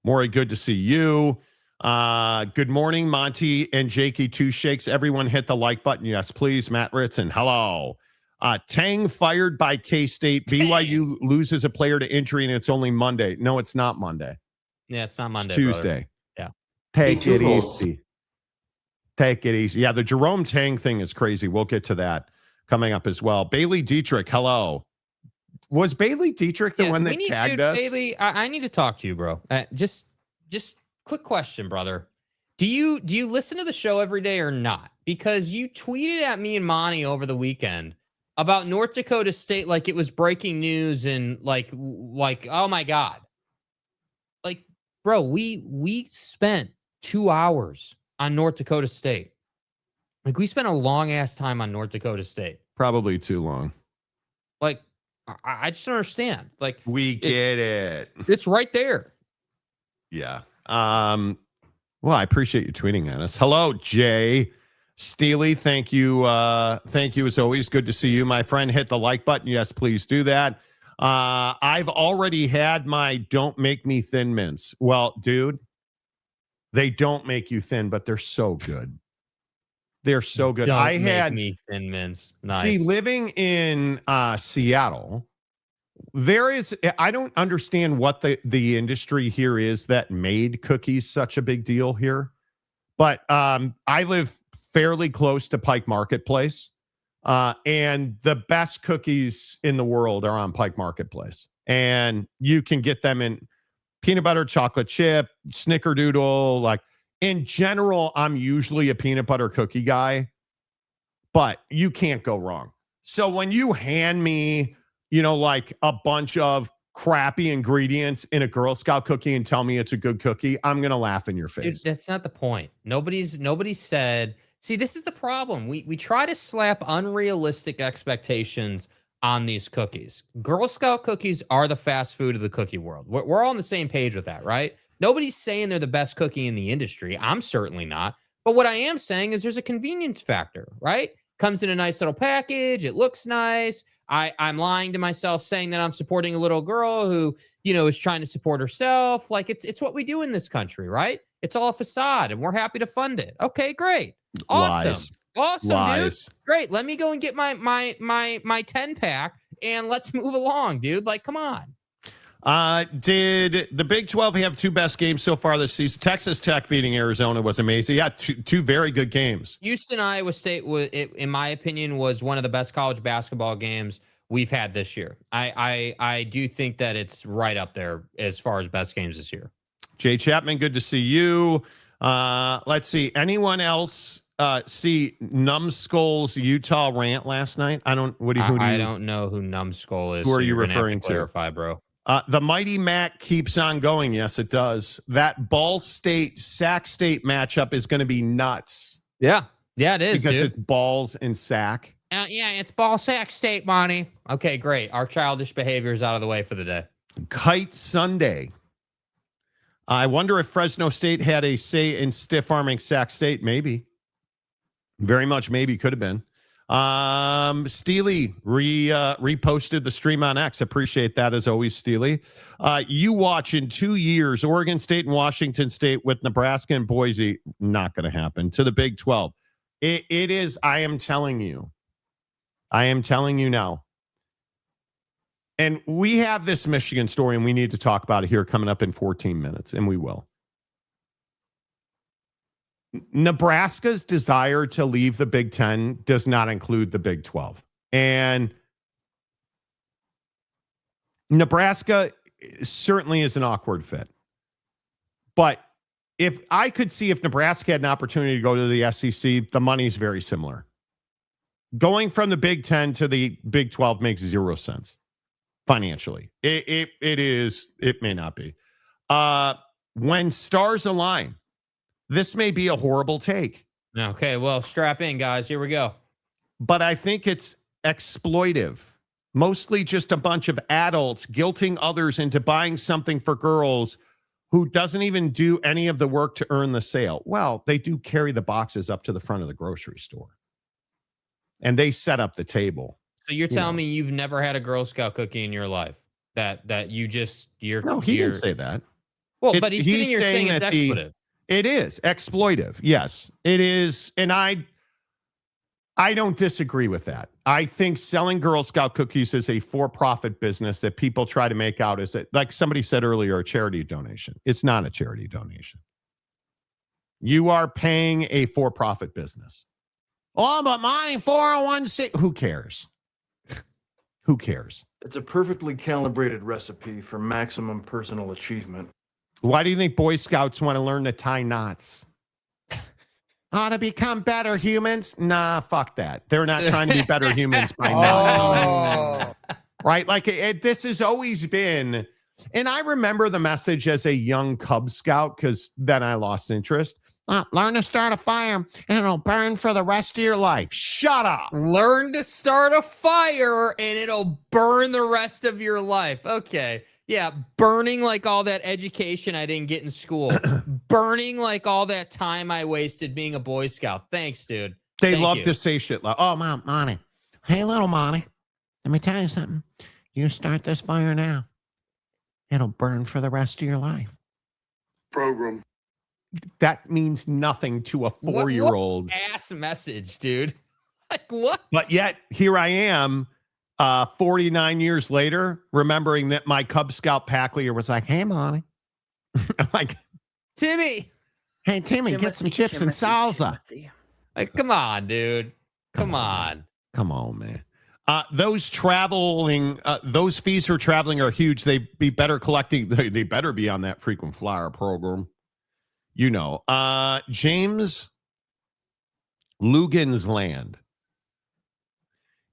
Speaker 1: Maury, good to see you. Good morning, Monty and Jakey Two Shakes. Everyone hit the like button. Yes, please. Matt Ritson. Hello. Tang fired by K-State. BYU loses a player to injury, and it's only Monday. No, it's not Monday.
Speaker 2: Yeah, it's not Monday.
Speaker 1: It's Tuesday.
Speaker 2: Brother. Yeah.
Speaker 1: Take it easy. Take it easy. Yeah, the Jerome Tang thing is crazy. We'll get to that coming up as well. Bailey Dietrich. Hello. Was Bailey Dietrich the one that tagged us?
Speaker 2: Bailey, I need to talk to you, bro. Just quick question, brother. Do you listen to the show every day or not? Because you tweeted at me and Monty over the weekend about North Dakota State like it was breaking news and like oh my God. Like, bro, we spent 2 hours on North Dakota State. Like, we spent a long ass time on North Dakota State. Probably
Speaker 1: too long.
Speaker 2: Like, I just don't understand. Like,
Speaker 1: we get it.
Speaker 2: It's right there.
Speaker 1: Yeah. Well, I appreciate you tweeting at us. Hello, Jay Steely. Thank you. Thank you as always. Good to see you, my friend. Hit the like button. Yes, please do that. I've already had my don't make me thin mints. Well, dude, they don't make you thin, but they're so good. They're so good.
Speaker 2: Don't make me thin mints. Nice.
Speaker 1: See, living in Seattle, I don't understand what the industry here is that made cookies such a big deal here. But I live fairly close to Pike Marketplace. And the best cookies in the world are on Pike Marketplace. And you can get them in peanut butter, chocolate chip, snickerdoodle, like. In general, I'm usually a peanut butter cookie guy, but you can't go wrong. So when you hand me, like a bunch of crappy ingredients in a Girl Scout cookie and tell me it's a good cookie, I'm going to laugh in your face.
Speaker 2: Dude, that's not the point. Nobody said, see, this is the problem. We try to slap unrealistic expectations on these cookies. Girl Scout cookies are the fast food of the cookie world. We're all on the same page with that, right? Nobody's saying they're the best cookie in the industry. I'm certainly not. But what I am saying is there's a convenience factor, right? Comes in a nice little package. It looks nice. I'm lying to myself saying that I'm supporting a little girl who, is trying to support herself. Like, it's what we do in this country, right? It's all a facade, and we're happy to fund it. Okay, great. Awesome.
Speaker 1: Lies.
Speaker 2: Awesome,
Speaker 1: Lies.
Speaker 2: dude. Great. Let me go and get my 10-pack and let's move along, dude. Like, come on.
Speaker 1: Did the Big 12 have two best games so far this season? Texas Tech beating Arizona was amazing. Yeah, two very good games.
Speaker 2: Houston, Iowa State, in my opinion, was one of the best college basketball games we've had this year. I do think that it's right up there as far as best games this year.
Speaker 1: Jay Chapman, good to see you. Let's see. Anyone else see Numbskull's Utah rant last night? I don't know who
Speaker 2: Numbskull is.
Speaker 1: Who are you referring to?
Speaker 2: Clarify, bro.
Speaker 1: The mighty Mac keeps on going. Yes, it does. That Ball State Sac State matchup is going to be nuts.
Speaker 2: Yeah, it is
Speaker 1: because
Speaker 2: dude.
Speaker 1: It's balls and Sac.
Speaker 2: Yeah, it's Ball Sac State, Monty. Okay, great. Our childish behavior is out of the way for the day.
Speaker 1: Kite Sunday. I wonder if Fresno State had a say in stiff arming Sac State. Maybe. Very much maybe could have been. Steely reposted the stream on X. Appreciate that as always, Steely. You watch in 2 years, Oregon State and Washington State with Nebraska and Boise. Not going to happen. To the Big 12. It is, I am telling you now. And we have this Michigan story, and we need to talk about it here coming up in 14 minutes, and we will. Nebraska's desire to leave the Big Ten does not include the Big 12. And Nebraska certainly is an awkward fit. But if I could see if Nebraska had an opportunity to go to the SEC, the money's very similar. Going from the Big 10 to the Big 12 makes zero sense financially. It may not be. When stars align, this may be a horrible take.
Speaker 2: Okay, well, strap in, guys. Here we go.
Speaker 1: But I think it's exploitive. Mostly just a bunch of adults guilting others into buying something for girls who doesn't even do any of the work to earn the sale. Well, they do carry the boxes up to the front of the grocery store. And they set up the table.
Speaker 2: So you're telling me you've never had a Girl Scout cookie in your life? That you're
Speaker 1: No, he didn't say that.
Speaker 2: Well, but he's sitting here saying it's exploitive.
Speaker 1: It is exploitive. Yes, it is. And I don't disagree with that. I think selling Girl Scout cookies is a for-profit business that people try to make out as, like somebody said earlier, a charity donation. It's not a charity donation. You are paying a for-profit business. Oh, but mine 401(c). Who cares? Who cares?
Speaker 9: It's a perfectly calibrated recipe for maximum personal achievement.
Speaker 1: Why do you think Boy Scouts want to learn to tie knots? To become better humans? Nah, fuck that. They're not trying to be better humans by now. Right? Like this has always been, and I remember the message as a young Cub Scout because then I lost interest. Learn to start a fire and it'll burn for the rest of your life. Shut up.
Speaker 2: Learn to start a fire and it'll burn the rest of your life. Okay. Yeah. Burning like all that education I didn't get in school. Burning like all that time I wasted being a Boy Scout. Thanks, dude.
Speaker 1: They love to say shit like, oh, Monty. Hey, little Monty. Let me tell you something. You start this fire now. It'll burn for the rest of your life.
Speaker 10: Program.
Speaker 1: That means nothing to a 4-year-old.
Speaker 2: What ass message, dude. Like what?
Speaker 1: But yet here I am 49 years later, remembering that my Cub Scout pack leader was like, hey, Monty. I'm like,
Speaker 2: Timmy.
Speaker 1: Hey, Timmy, get some chips and salsa.
Speaker 2: Like, come on, dude. Come on.
Speaker 1: Come on, man. Those fees for traveling are huge. They be better collecting. They better be on that frequent flyer program. You know, James Lugan's land.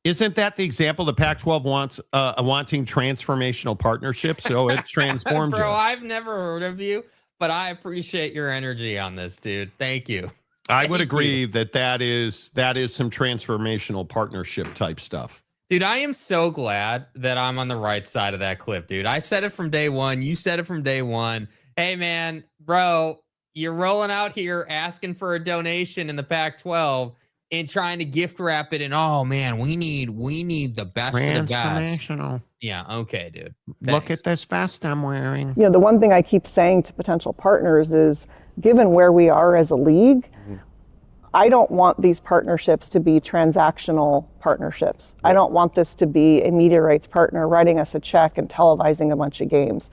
Speaker 1: Isn't that the example the Pac-12 wants wanting transformational partnerships? So it transformed
Speaker 2: Bro,
Speaker 1: you.
Speaker 2: I've never heard of you, but I appreciate your energy on this, dude. Thank you.
Speaker 1: I would agree that is some transformational partnership type stuff.
Speaker 2: Dude, I am so glad that I'm on the right side of that clip, dude. I said it from day one. You said it from day one. Hey, man, bro, you're rolling out here asking for a donation in the Pac-12 and trying to gift wrap it. And, oh, man, we need the best of the best.
Speaker 1: Transformational.
Speaker 2: Yeah, okay, dude.
Speaker 1: Look at this vest I'm wearing.
Speaker 11: You know, the one thing I keep saying to potential partners is
Speaker 10: given where we are as a league, I don't want these partnerships to be transactional partnerships. I don't want this to be a media rights partner writing us a check and televising a bunch of games.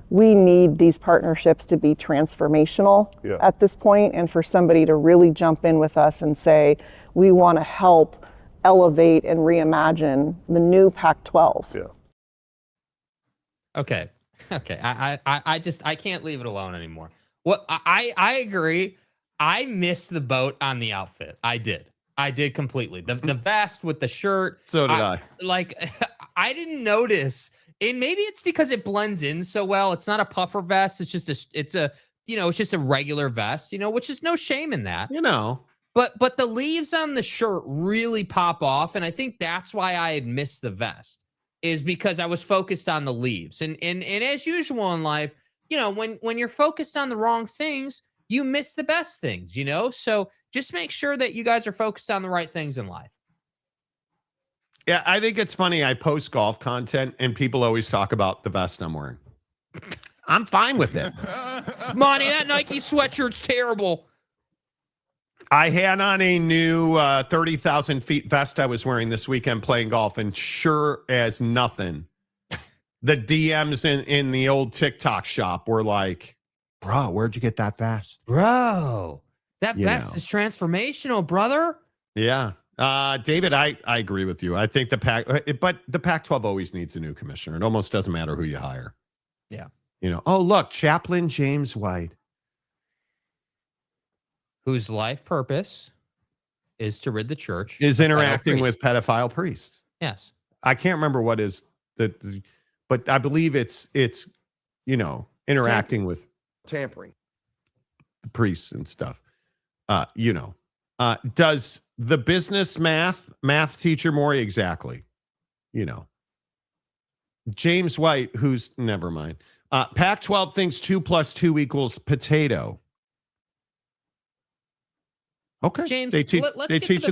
Speaker 10: We need these partnerships to be transformational at this point, and for somebody to really jump in with us and say, we want to help elevate and reimagine the new Pac-12.
Speaker 2: Okay. I can't leave it alone anymore. What I agree. I missed the boat on the outfit. I did completely. The vest with the shirt.
Speaker 1: So did I.
Speaker 2: Like, I didn't notice, and maybe it's because it blends in so well. It's not a puffer vest. It's just it's just a regular vest, which is no shame in that. But the leaves on the shirt really pop off, and I think that's why I had missed the vest, is because I was focused on the leaves. And as usual in life, when you're focused on the wrong things, you miss the best things, So just make sure that you guys are focused on the right things in life.
Speaker 1: Yeah, I think it's funny. I post golf content and people always talk about the vest I'm wearing. I'm fine with it.
Speaker 2: Monty, that Nike sweatshirt's terrible.
Speaker 1: I had on a new 30,000 feet vest I was wearing this weekend playing golf, and sure as nothing, the DMs in the old TikTok shop were like, bro, where'd you get that vest?
Speaker 2: Bro, that vest is transformational, brother.
Speaker 1: Yeah. David, I agree with you. I think the Pac-12 always needs a new commissioner. It almost doesn't matter who you hire.
Speaker 2: Yeah.
Speaker 1: Oh, look, Chaplain James White.
Speaker 2: Whose life purpose is to rid the church.
Speaker 1: Is interacting with pedophile priests.
Speaker 2: Yes.
Speaker 1: I can't remember what is but I believe it's interacting with
Speaker 11: tampering
Speaker 1: the priests and stuff. Does the business math teacher Maury exactly? James White, who's never mind. Pac-12 thinks 2 + 2 = potato. Okay,
Speaker 2: James,
Speaker 1: they teach you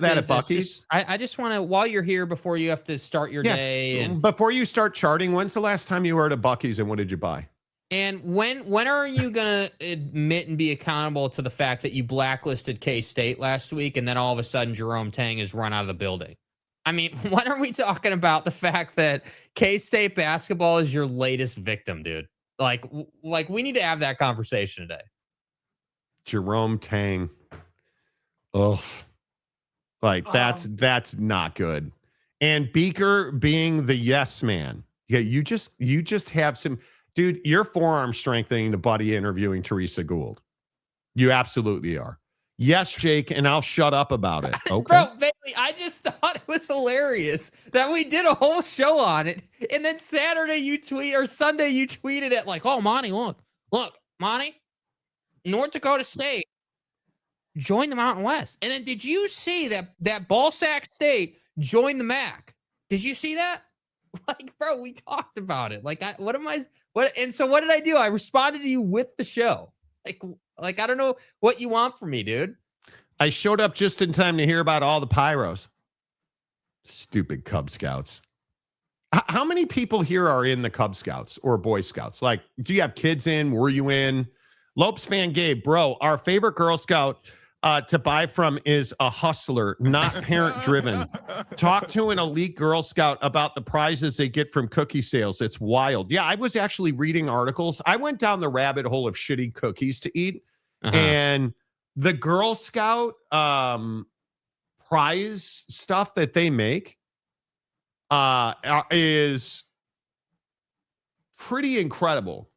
Speaker 1: that at
Speaker 2: business.
Speaker 1: Buc-ee's.
Speaker 2: I just want to, while you're here, before you have to start your day, and
Speaker 1: before you start charting, when's the last time you were at a Buc-ee's and what did you buy?
Speaker 2: And when are you gonna admit and be accountable to the fact that you blacklisted K-State last week, and then all of a sudden Jerome Tang is run out of the building? I mean, when are we talking about the fact that K-State basketball is your latest victim, dude? Like we need to have that conversation today.
Speaker 1: Jerome Tang. Oh, that's not good. And Beaker being the yes man. Yeah, you just have some, dude. You're forearm strengthening the buddy interviewing Teresa Gould. You absolutely are. Yes, Jake, and I'll shut up about it. Okay,
Speaker 2: bro, Bailey, I just thought it was hilarious that we did a whole show on it, and then Sunday you tweeted it like, "Oh, Monty, look, Monty, North Dakota State joined the Mountain West." And then did you see that ball Sac State joined the MAC? Did you see that? Like, bro, we talked about it. Like, and so what did I do? I responded to you with the show. Like I don't know what you want from me, dude.
Speaker 1: I showed up just in time to hear about all the pyros. Stupid Cub Scouts. How many people here are in the Cub Scouts or Boy Scouts? Like, do you have kids in? Were you in? Lopes fan Gabe, bro, our favorite Girl Scout to buy from is a hustler, not parent driven. Talk to an elite Girl Scout about the prizes they get from cookie sales. It's wild. Yeah, I was actually reading articles. I went down the rabbit hole of shitty cookies to eat. And the Girl Scout prize stuff that they make is pretty incredible.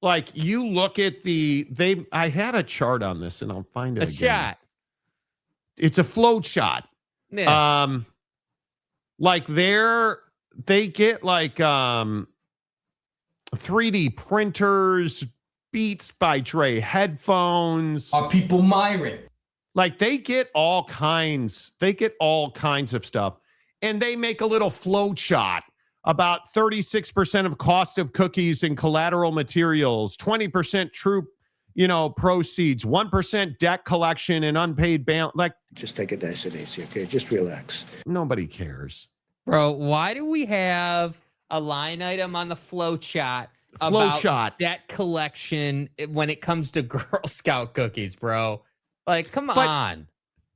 Speaker 1: Like, you look at I had a chart on this and I'll find it again.
Speaker 2: Shot.
Speaker 1: It's a flow chart.
Speaker 2: Yeah.
Speaker 1: Like they get like 3D printers, Beats by Dre headphones.
Speaker 8: Are people Myron?
Speaker 1: Like they get all kinds of stuff. And they make a little flow chart about 36% of cost of cookies and collateral materials, 20% true, proceeds, 1% debt collection and unpaid balance. Like,
Speaker 11: just take a nice and easy, okay? Just relax.
Speaker 1: Nobody cares.
Speaker 2: Bro, why do we have a line item on the flow chart about
Speaker 1: shot.
Speaker 2: that collection when it comes to Girl Scout cookies, bro. Like, come on.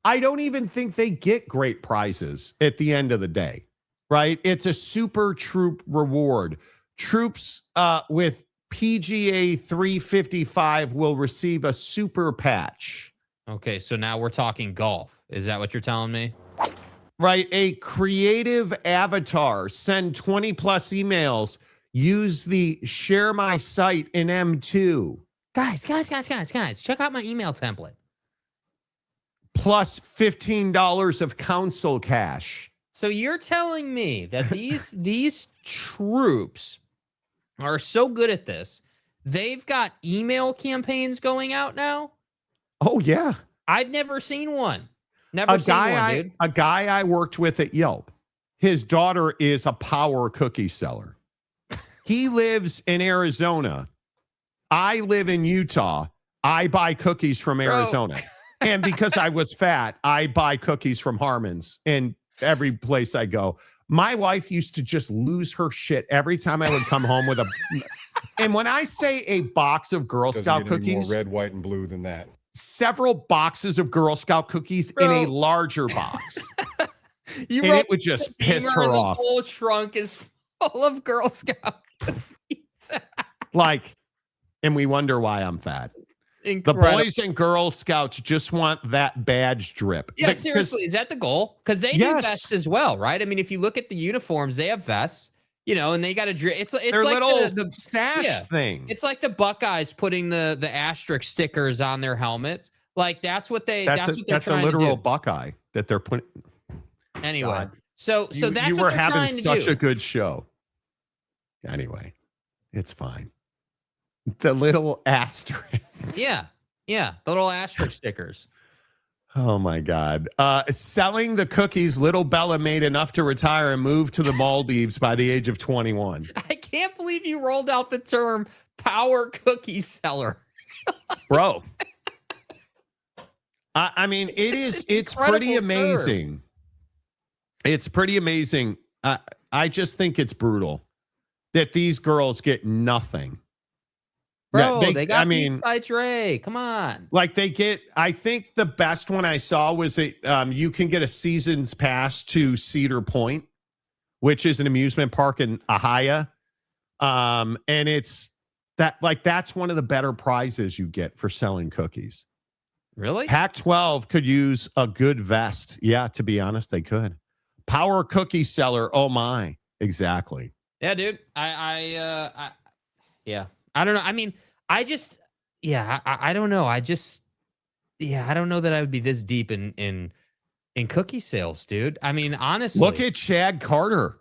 Speaker 1: I don't even think they get great prizes at the end of the day, right? It's a super troop reward. Troops with PGA 355 will receive a super patch.
Speaker 2: Okay, so now we're talking golf. Is that what you're telling me?
Speaker 1: Right. A creative avatar. Send 20 plus emails. Use the share my site in M2.
Speaker 2: Guys, check out my email template.
Speaker 1: Plus $15 of council cash.
Speaker 2: So you're telling me that these troops are so good at this, they've got email campaigns going out now?
Speaker 1: Oh, yeah.
Speaker 2: I've never seen one. Never seen one, dude.
Speaker 1: A guy I worked with at Yelp, his daughter is a power cookie seller. He lives in Arizona. I live in Utah. I buy cookies from Arizona. And because I was fat, I buy cookies from Harmon's in every place I go. My wife used to just lose her shit every time I would come home with a... And when I say a box of Girl Scout cookies...
Speaker 12: More red, white, and blue than that.
Speaker 1: Several boxes of Girl Scout cookies in a larger box. And it would just piss her off.
Speaker 2: The whole trunk is full of Girl Scout cookies.
Speaker 1: Like, and we wonder why I'm fat.
Speaker 2: Incredible.
Speaker 1: The Boys and Girl Scouts just want that badge drip.
Speaker 2: Yeah, seriously, is that the goal? Because they do vests as well, right? I mean, if you look at the uniforms, they have vests, you know, and they got a drip. It's like
Speaker 1: little the stash thing.
Speaker 2: It's like the Buckeyes putting the asterisk stickers on their helmets. Like that's what they.
Speaker 1: That's a literal Buckeye that they're putting.
Speaker 2: Anyway,
Speaker 1: God.
Speaker 2: so that's
Speaker 1: you
Speaker 2: what
Speaker 1: were
Speaker 2: they're
Speaker 1: having
Speaker 2: trying to
Speaker 1: such
Speaker 2: do.
Speaker 1: a good show. Anyway, it's fine. The little asterisk.
Speaker 2: Yeah, the little asterisk stickers.
Speaker 1: Oh my God. Selling the cookies, little Bella made enough to retire and move to the Maldives by the age of 21.
Speaker 2: I can't believe you rolled out the term power cookie seller.
Speaker 1: Bro. I mean, it's pretty amazing. It's pretty amazing. I just think it's brutal that these girls get nothing.
Speaker 2: Bro, they got beat by Dre. Come on.
Speaker 1: Like they get, I think the best one I saw was you can get a season's pass to Cedar Point, which is an amusement park in Ahia. And it's that, like, that's one of the better prizes you get for selling cookies.
Speaker 2: Really?
Speaker 1: Pac-12 could use a good vest. Yeah, to be honest, they could. Power cookie seller. Oh my. Exactly.
Speaker 2: Yeah, dude. Yeah. I don't know. I mean, I don't know. I don't know that I would be this deep in cookie sales, dude. I mean, honestly.
Speaker 1: Look at Chad Carter.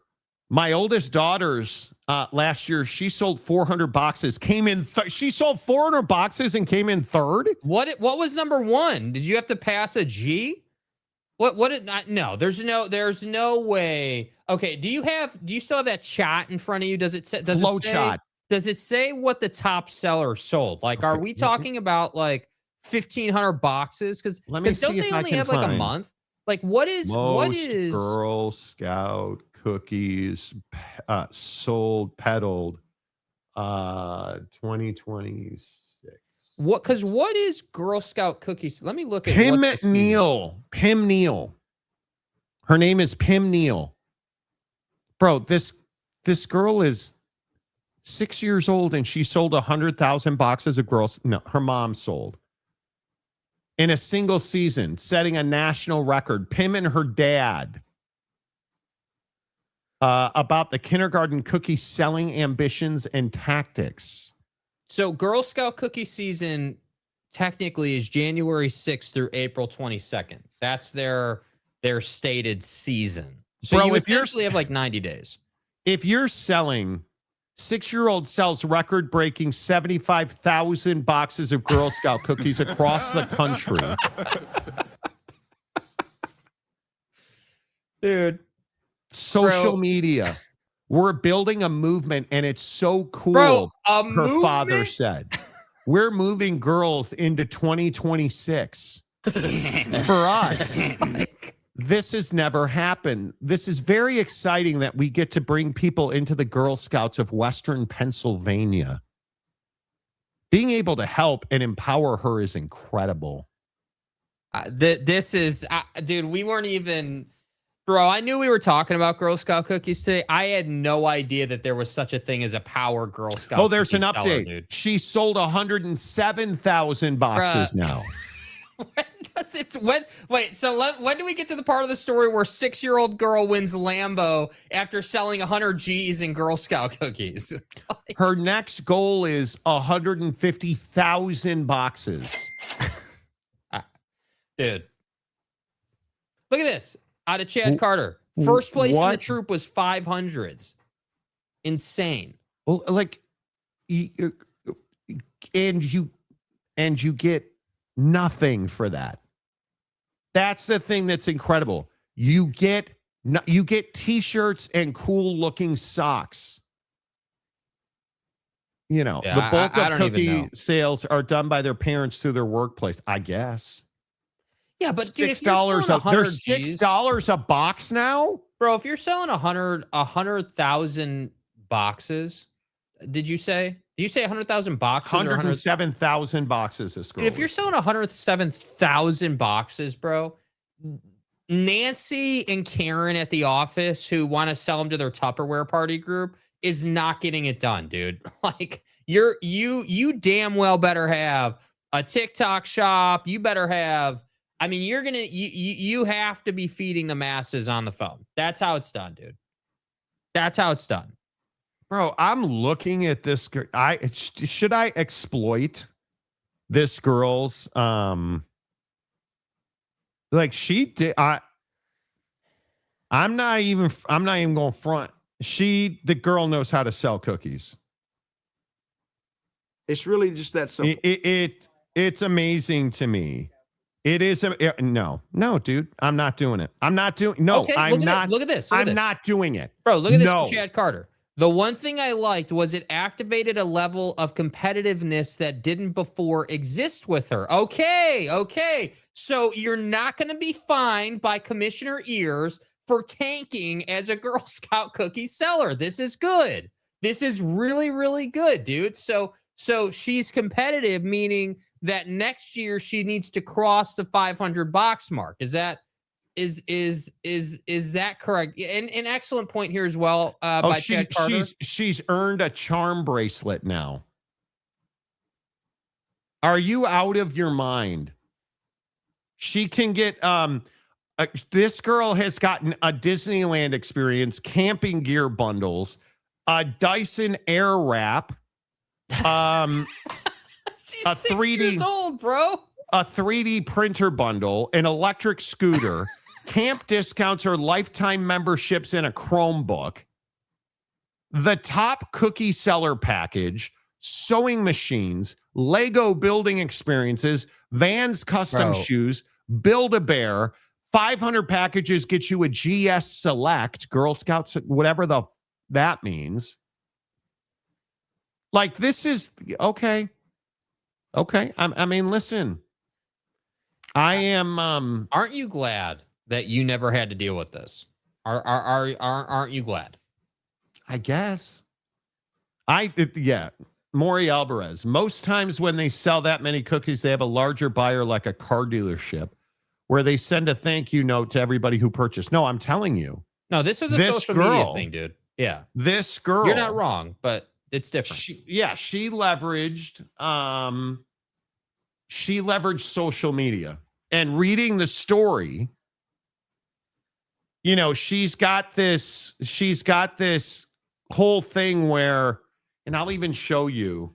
Speaker 1: My oldest daughter's last year, she sold 400 boxes, came in. She sold 400 boxes and came in third.
Speaker 2: What was number one? Did you have to pass a G? No, there's no way. Okay. Do you still have that chart in front of you? Does it say Does it say what the top seller sold? Like, are we talking about like 1,500 boxes? Because don't they only have like a month? Like, what is
Speaker 1: Girl Scout cookies sold peddled 2026?
Speaker 2: What is Girl Scout cookies? Let me look at
Speaker 1: Pim Neal. Her name is Pim Neal. Bro, this girl is 6 years old and she sold 100,000 boxes of girls. No, her mom sold in a single season, setting a national record. Pim and her dad about the kindergarten cookie selling ambitions and tactics.
Speaker 2: So Girl Scout cookie season technically is January 6th through April 22nd. That's their stated season. So
Speaker 1: Bro,
Speaker 2: you essentially have like 90 days.
Speaker 1: If you're selling, 6-year-old sells record-breaking 75,000 boxes of Girl Scout cookies across the country.
Speaker 2: Dude.
Speaker 1: Social media. We're building a movement, and it's so cool.
Speaker 2: Bro,
Speaker 1: her father said. We're moving girls into 2026. For us. This has never happened. This is very exciting that we get to bring people into the Girl Scouts of Western Pennsylvania. Being able to help and empower her is incredible.
Speaker 2: This is, dude, we weren't even, bro, I knew we were talking about Girl Scout cookies today. I had no idea that there was such a thing as a power Girl Scout.
Speaker 1: Oh, there's an
Speaker 2: seller,
Speaker 1: update.
Speaker 2: dude.
Speaker 1: She sold 107,000 boxes now.
Speaker 2: When do we get to the part of the story where 6-year-old girl wins Lambo after selling 100 G's in Girl Scout cookies?
Speaker 1: Her next goal is 150,000 boxes.
Speaker 2: Dude, look at this. Out of Chad Carter. First place in the troop was 500s. Insane.
Speaker 1: Well, like, and you get nothing for that. That's the thing that's incredible. You get t-shirts and cool looking socks. You know, the bulk of cookie sales are done by their parents through their workplace, I guess.
Speaker 2: Yeah, but dude,
Speaker 1: $6 they're $6 a box now,
Speaker 2: bro. If you're selling 100,000 boxes, did you say 100,000 boxes?
Speaker 1: 107,000 boxes this girl.
Speaker 2: Dude, if you're selling 107,000 boxes, bro, Nancy and Karen at the office who want to sell them to their Tupperware party group is not getting it done, dude. Like you damn well better have a TikTok shop. You better have. I mean, you have to be feeding the masses on the phone. That's how it's done, dude. That's how it's done.
Speaker 1: Bro, I'm looking at this. Should I exploit this girl's like she did? I'm not even going front. The girl knows how to sell cookies.
Speaker 11: It's really just that simple.
Speaker 1: It's amazing to me. It is no, dude. I'm not doing it. I'm not doing. No,
Speaker 2: okay,
Speaker 1: I'm not.
Speaker 2: Look at this.
Speaker 1: I'm not doing it,
Speaker 2: bro. Look at this from Chad Carter. The one thing I liked was it activated a level of competitiveness that didn't before exist with her. Okay. So you're not going to be fined by Commissioner Ears for tanking as a Girl Scout cookie seller. This is good. This is really, really good, dude. So she's competitive, meaning that next year she needs to cross the 500 box mark. Is that correct? And an excellent point here as well by Chad Carter.
Speaker 1: She's earned a charm bracelet now. Are you out of your mind? She can get this girl has gotten a Disneyland experience, camping gear bundles, a Dyson Airwrap,
Speaker 2: She's 6 years old, bro.
Speaker 1: A 3D printer bundle, an electric scooter, camp discounts or lifetime memberships in a Chromebook, the top cookie seller package, sewing machines, Lego building experiences, Vans custom shoes, Build-A-Bear, 500 packages get you a GS Select, Girl Scouts, whatever that means. Like, this is okay. I mean, listen. I am.
Speaker 2: Aren't you glad that you never had to deal with this? Aren't you glad?
Speaker 1: I guess. Yeah. Maury Alvarez. Most times when they sell that many cookies, they have a larger buyer like a car dealership where they send a thank you note to everybody who purchased. No, I'm telling you.
Speaker 2: No, this was a social media thing, dude. Yeah.
Speaker 1: This girl.
Speaker 2: You're not wrong, but it's different.
Speaker 1: She leveraged social media. And reading the story, you know, she's got this whole thing where, and I'll even show you,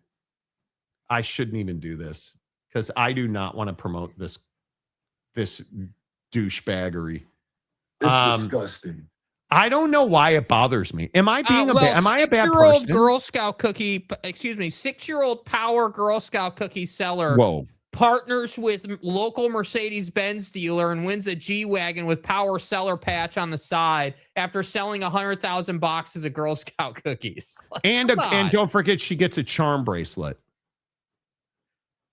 Speaker 1: I shouldn't even do this because I do not want to promote this douchebaggery.
Speaker 12: It's disgusting.
Speaker 1: I don't know why it bothers me. Am I being am I a bad person?
Speaker 2: Girl Scout cookie, 6-year-old power Girl Scout cookie seller.
Speaker 1: Whoa.
Speaker 2: Partners with local Mercedes-Benz dealer and wins a G-Wagon with power seller patch on the side after selling 100,000 boxes of Girl Scout cookies. Like, and
Speaker 1: don't forget she gets a charm bracelet.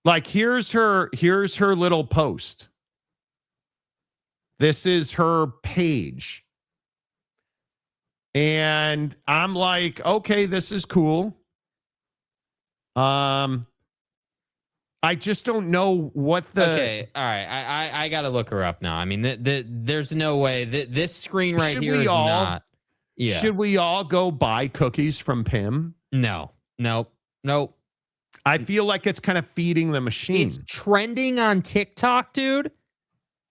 Speaker 1: Like here's her little post. This is her page. And I'm like, okay, this is cool. I just don't know what the.
Speaker 2: Okay, all right. I gotta look her up now. I mean, there's no way this screen right
Speaker 1: Should
Speaker 2: here
Speaker 1: we
Speaker 2: is
Speaker 1: all-
Speaker 2: not. Yeah.
Speaker 1: Should we all go buy cookies from Pim?
Speaker 2: No. Nope.
Speaker 1: I feel like it's kind of feeding the machine.
Speaker 2: It's trending on TikTok, dude.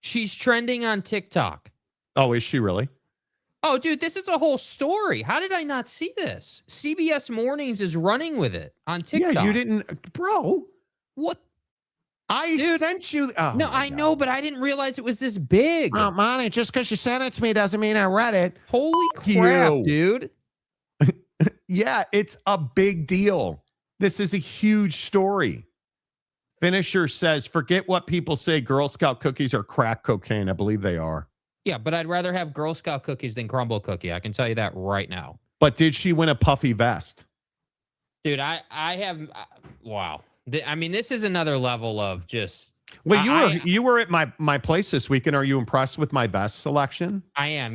Speaker 2: She's trending on TikTok.
Speaker 1: Oh, is she really?
Speaker 2: Oh, dude, this is a whole story. How did I not see this? CBS Mornings is running with it on TikTok.
Speaker 1: Yeah, you didn't, bro.
Speaker 2: What?
Speaker 1: I sent you. Oh
Speaker 2: no, I know, but I didn't realize it was this big.
Speaker 1: Oh, Monty, just because you sent it to me doesn't mean I read it.
Speaker 2: Holy crap,
Speaker 1: you.
Speaker 2: dude.
Speaker 1: Yeah, it's a big deal. This is a huge story. Finisher says, forget what people say. Girl Scout cookies are crack cocaine. I believe they are.
Speaker 2: Yeah, but I'd rather have Girl Scout cookies than crumble cookie. I can tell you that right now.
Speaker 1: But did she win a puffy vest?
Speaker 2: Dude, I have wow. I mean, this is another level of just.
Speaker 1: Well, you were at my place this weekend. Are you impressed with my vest selection?
Speaker 2: I am.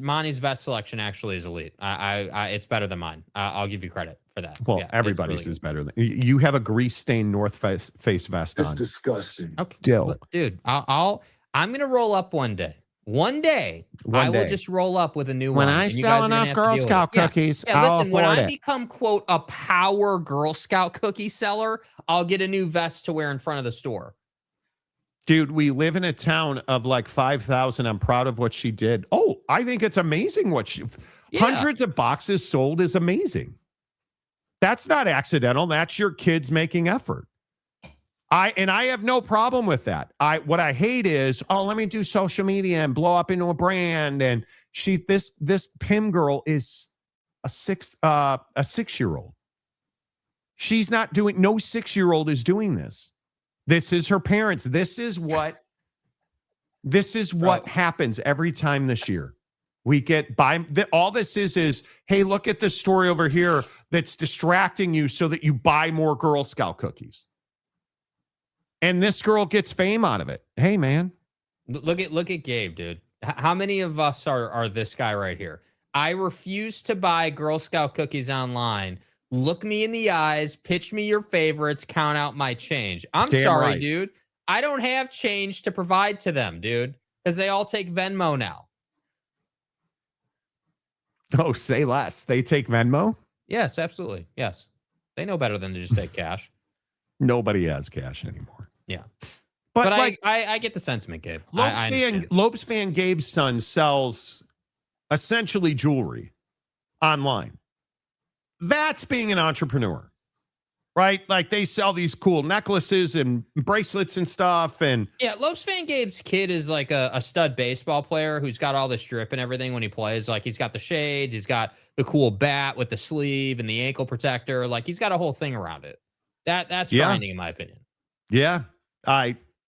Speaker 2: Monty's vest selection actually is elite. It's better than mine. I'll give you credit for that.
Speaker 1: Well,
Speaker 2: yeah,
Speaker 1: everybody's
Speaker 2: really
Speaker 1: is better than you. Have a grease stained North Face vest on.
Speaker 12: It's disgusting.
Speaker 2: Okay,
Speaker 1: Still,
Speaker 2: dude, I'm gonna roll up one day. One day, I will just roll up with a new one.
Speaker 1: When I sell enough Girl Scout cookies, I'll
Speaker 2: listen, when
Speaker 1: afford
Speaker 2: I
Speaker 1: it.
Speaker 2: become, quote, a power Girl Scout cookie seller, I'll get a new vest to wear in front of the store.
Speaker 1: Dude, we live in a town of like 5,000. I'm proud of what she did. Oh, I think it's amazing what she... Hundreds of boxes sold is amazing. That's not accidental. That's your kids making effort. I have no problem with that. What I hate is, let me do social media and blow up into a brand. And this Pim girl is a 6-year-old. She's not doing. No 6-year-old is doing this. This is her parents. This is what happens every time this year. We get by. All this is, hey, look at this story over here that's distracting you so that you buy more Girl Scout cookies. And this girl gets fame out of it. Hey, man.
Speaker 2: Look at Gabe, dude. How many of us are this guy right here? I refuse to buy Girl Scout cookies online. Look me in the eyes, pitch me your favorites, count out my change. I'm sorry,
Speaker 1: right.
Speaker 2: dude. I don't have change to provide to them, dude, because they all take Venmo now.
Speaker 1: Oh, say less. They take Venmo?
Speaker 2: Yes, absolutely. Yes. They know better than to just take cash.
Speaker 1: Nobody has cash anymore.
Speaker 2: Yeah.
Speaker 1: But
Speaker 2: like, I get the sentiment, Gabe.
Speaker 1: Lopes fan Gabe's son sells essentially jewelry online. That's being an entrepreneur, right? Like they sell these cool necklaces and bracelets and stuff. And
Speaker 2: yeah, Lopes fan Gabe's kid is like a stud baseball player who's got all this drip and everything when he plays. Like he's got the shades, he's got the cool bat with the sleeve and the ankle protector. Like he's got a whole thing around it. That's grinding, in my opinion.
Speaker 1: Yeah,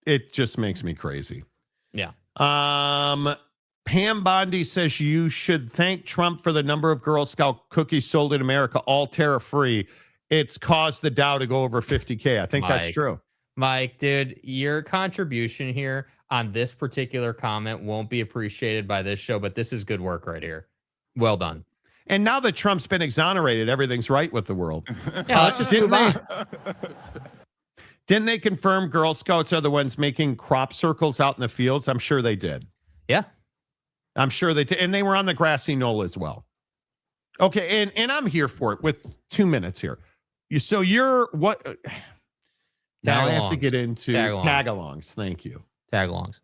Speaker 1: it just makes me crazy.
Speaker 2: Yeah.
Speaker 1: Pam Bondi says you should thank Trump for the number of Girl Scout cookies sold in America, all tariff-free. It's caused the Dow to go over 50K. I think that's true.
Speaker 2: Mike, dude, your contribution here on this particular comment won't be appreciated by this show, but this is good work right here. Well done.
Speaker 1: And now that Trump's been exonerated, everything's right with the world.
Speaker 2: Yeah, let's just move on.
Speaker 1: Didn't they confirm Girl Scouts are the ones making crop circles out in the fields? I'm sure they did.
Speaker 2: Yeah.
Speaker 1: I'm sure they did. And they were on the grassy knoll as well. Okay, and I'm here for it with 2 minutes here. So you're what? Now I have to get into tag-alongs. Thank you.
Speaker 2: Tag-alongs.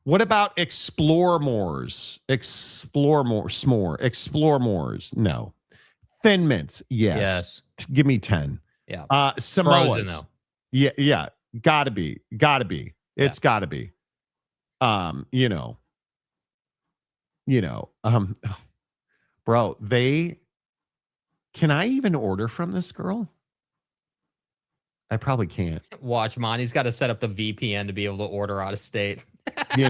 Speaker 1: What about explore mores? Explore more, s'more. Explore mores. No. Thin mints. Yes. Give me 10.
Speaker 2: Yeah.
Speaker 1: Samoas.
Speaker 2: Frozen, though.
Speaker 1: Yeah. Gotta be. It's gotta be. Bro, can I even order from this girl? I probably can't.
Speaker 2: Watch, Monty's got to set up the VPN to be able to order out of state.
Speaker 1: They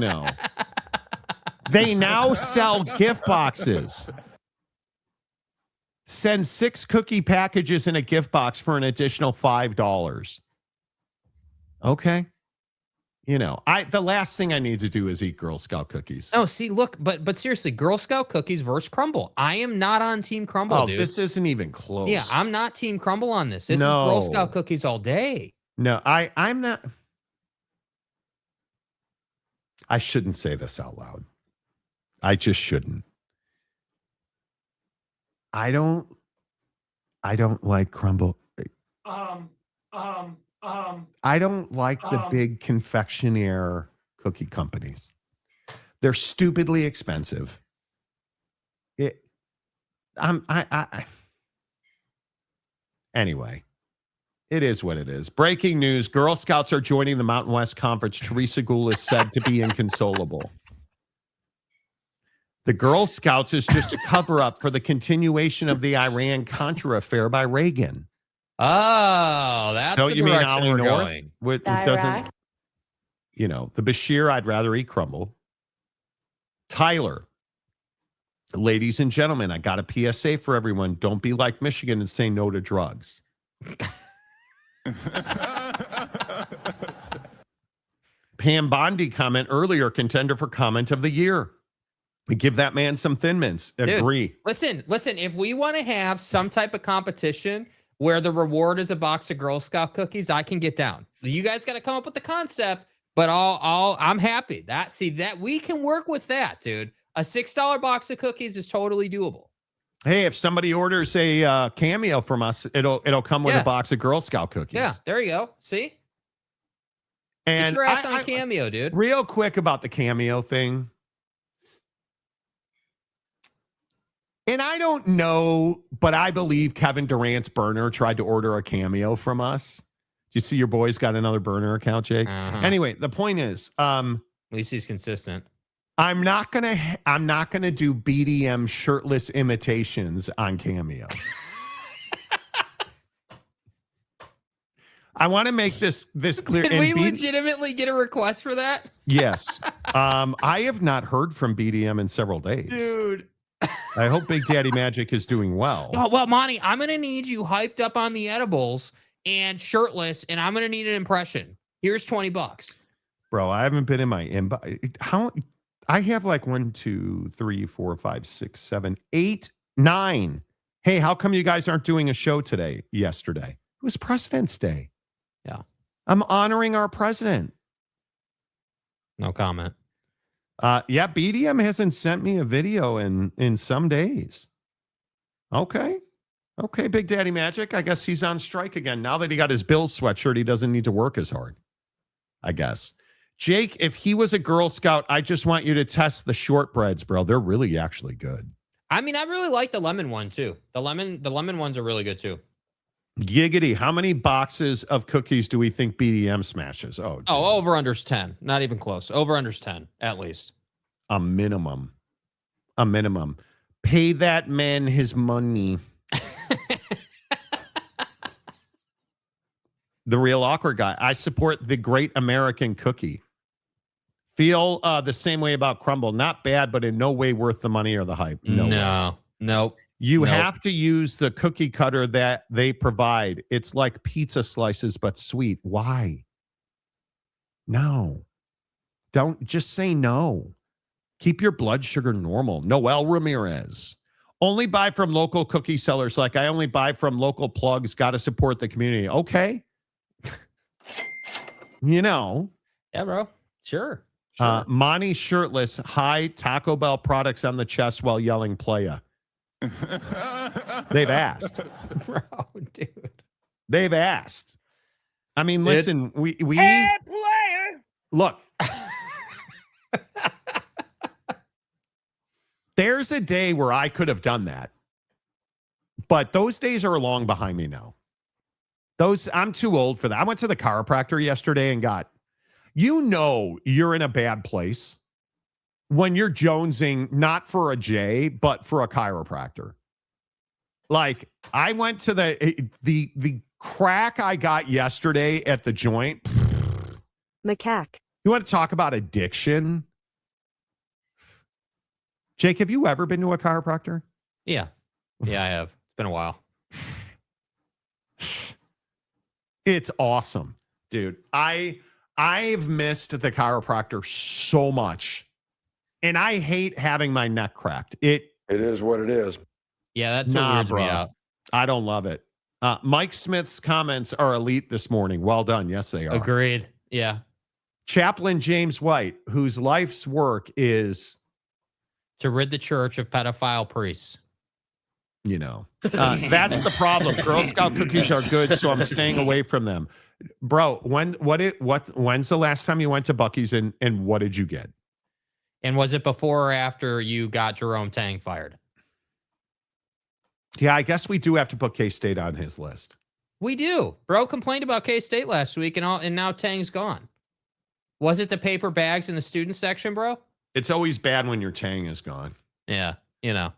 Speaker 1: now sell gift boxes. Send 6 cookie packages in a gift box for an additional $5. Okay. You know, the last thing I need to do is eat Girl Scout cookies.
Speaker 2: Oh, see, look, but seriously, Girl Scout cookies versus crumble. I am not on Team Crumble, dude.
Speaker 1: This isn't even close.
Speaker 2: Yeah, I'm not Team Crumble on this. This is Girl Scout cookies all day.
Speaker 1: No, I'm not. I shouldn't say this out loud. I just shouldn't. I don't like crumble. I don't like the big confectionaire cookie companies. They're stupidly expensive. Anyway, it is what it is. Breaking news: Girl Scouts are joining the Mountain West Conference. Teresa Gould is said to be inconsolable. The Girl Scouts is just a cover-up for the continuation of the Iran-Contra affair by Reagan.
Speaker 2: Oh, that's
Speaker 1: Don't
Speaker 2: the
Speaker 1: you mean
Speaker 2: direction
Speaker 1: Ollie
Speaker 2: we're
Speaker 1: North?
Speaker 2: going.
Speaker 1: It doesn't, you know, the Bashir, I'd rather eat crumble. Tyler, ladies and gentlemen, I got a PSA for everyone. Don't be like Michigan and say no to drugs. Pam Bondi comment earlier, contender for comment of the year. Give that man some Thin Mints. Agree.
Speaker 2: Dude, listen. If we want to have some type of competition where the reward is a box of Girl Scout cookies, I can get down. You guys got to come up with the concept, but I'm happy that we can work with that, dude. A $6 box of cookies is totally doable.
Speaker 1: Hey, if somebody orders a Cameo from us, it'll come with a box of Girl Scout cookies.
Speaker 2: Yeah, there you go. See?
Speaker 1: And
Speaker 2: get your ass on Cameo, dude.
Speaker 1: Real quick about the Cameo thing. And I don't know, but I believe Kevin Durant's burner tried to order a Cameo from us. Do you see your boy's got another burner account, Jake? Anyway, the point is,
Speaker 2: at least he's consistent.
Speaker 1: I'm not gonna do BDM shirtless imitations on Cameo. I want to make this clear.
Speaker 2: Did we legitimately get a request for that?
Speaker 1: Yes. I have not heard from BDM in several days.
Speaker 2: Dude.
Speaker 1: I hope Big Daddy Magic is doing well.
Speaker 2: Oh, well, Monty, I'm going to need you hyped up on the edibles and shirtless, and I'm going to need an impression. Here's $20.
Speaker 1: Bro, I haven't been in my inbox. I have like 1, 2, 3, 4, 5, 6, 7, 8, 9. Hey, how come you guys aren't doing a show yesterday? It was President's Day.
Speaker 2: Yeah.
Speaker 1: I'm honoring our president.
Speaker 2: No comment.
Speaker 1: Yeah, BDM hasn't sent me a video in some days. Okay, Big Daddy Magic. I guess he's on strike again. Now that he got his Bills sweatshirt, he doesn't need to work as hard, I guess. Jake, if he was a Girl Scout, I just want you to test the shortbreads, bro. They're really actually good.
Speaker 2: I mean, I really like the lemon one, too. The lemon ones are really good, too.
Speaker 1: Giggity. How many boxes of cookies do we think BDM smashes? Oh,
Speaker 2: over-under's 10. Not even close. Over-under's 10, at least.
Speaker 1: A minimum. Pay that man his money. The real awkward guy. I support the great American cookie. Feel the same way about crumble. Not bad, but in no way worth the money or the hype.
Speaker 2: Nope.
Speaker 1: You have to use the cookie cutter that they provide. It's like pizza slices, but sweet. Why? No. Don't just say no. Keep your blood sugar normal. Noel Ramirez. Only buy from local cookie sellers. Like I only buy from local plugs. Got to support the community. Okay. You know.
Speaker 2: Yeah, bro. Sure.
Speaker 1: Monty shirtless. High Taco Bell products on the chest while yelling playa. They've asked.
Speaker 2: Bro, dude.
Speaker 1: They've asked. I mean, listen, we
Speaker 2: hey, player.
Speaker 1: Look. There's a day where I could have done that. But those days are long behind me now. I'm too old for that. I went to the chiropractor yesterday and you're in a bad place when you're jonesing not for a J, but for a chiropractor. Like I went to the crack I got yesterday at the joint.
Speaker 13: Macaque.
Speaker 1: You want to talk about addiction? Jake, have you ever been to a chiropractor?
Speaker 2: Yeah, I have. It's been a while.
Speaker 1: It's awesome, dude. I I've missed the chiropractor so much, and I hate having my neck cracked. It
Speaker 12: is what it is.
Speaker 2: Yeah, that's what weirds me out.
Speaker 1: I don't love it. Mike Smith's comments are elite this morning. Well done. Yes, they are.
Speaker 2: Agreed. Yeah.
Speaker 1: Chaplain James White, whose life's work is
Speaker 2: to rid the church of pedophile priests.
Speaker 1: You know, that's the problem. Girl Scout cookies are good, so I'm staying away from them. Bro, when's the last time you went to Buc-ee's and what did you get?
Speaker 2: And was it before or after you got Jerome Tang fired?
Speaker 1: Yeah, I guess we do have to put K-State on his list.
Speaker 2: We do. Bro complained about K-State last week and now Tang's gone. Was it the paper bags in the student section, bro?
Speaker 1: It's always bad when your Tang is gone.
Speaker 2: Yeah, you know.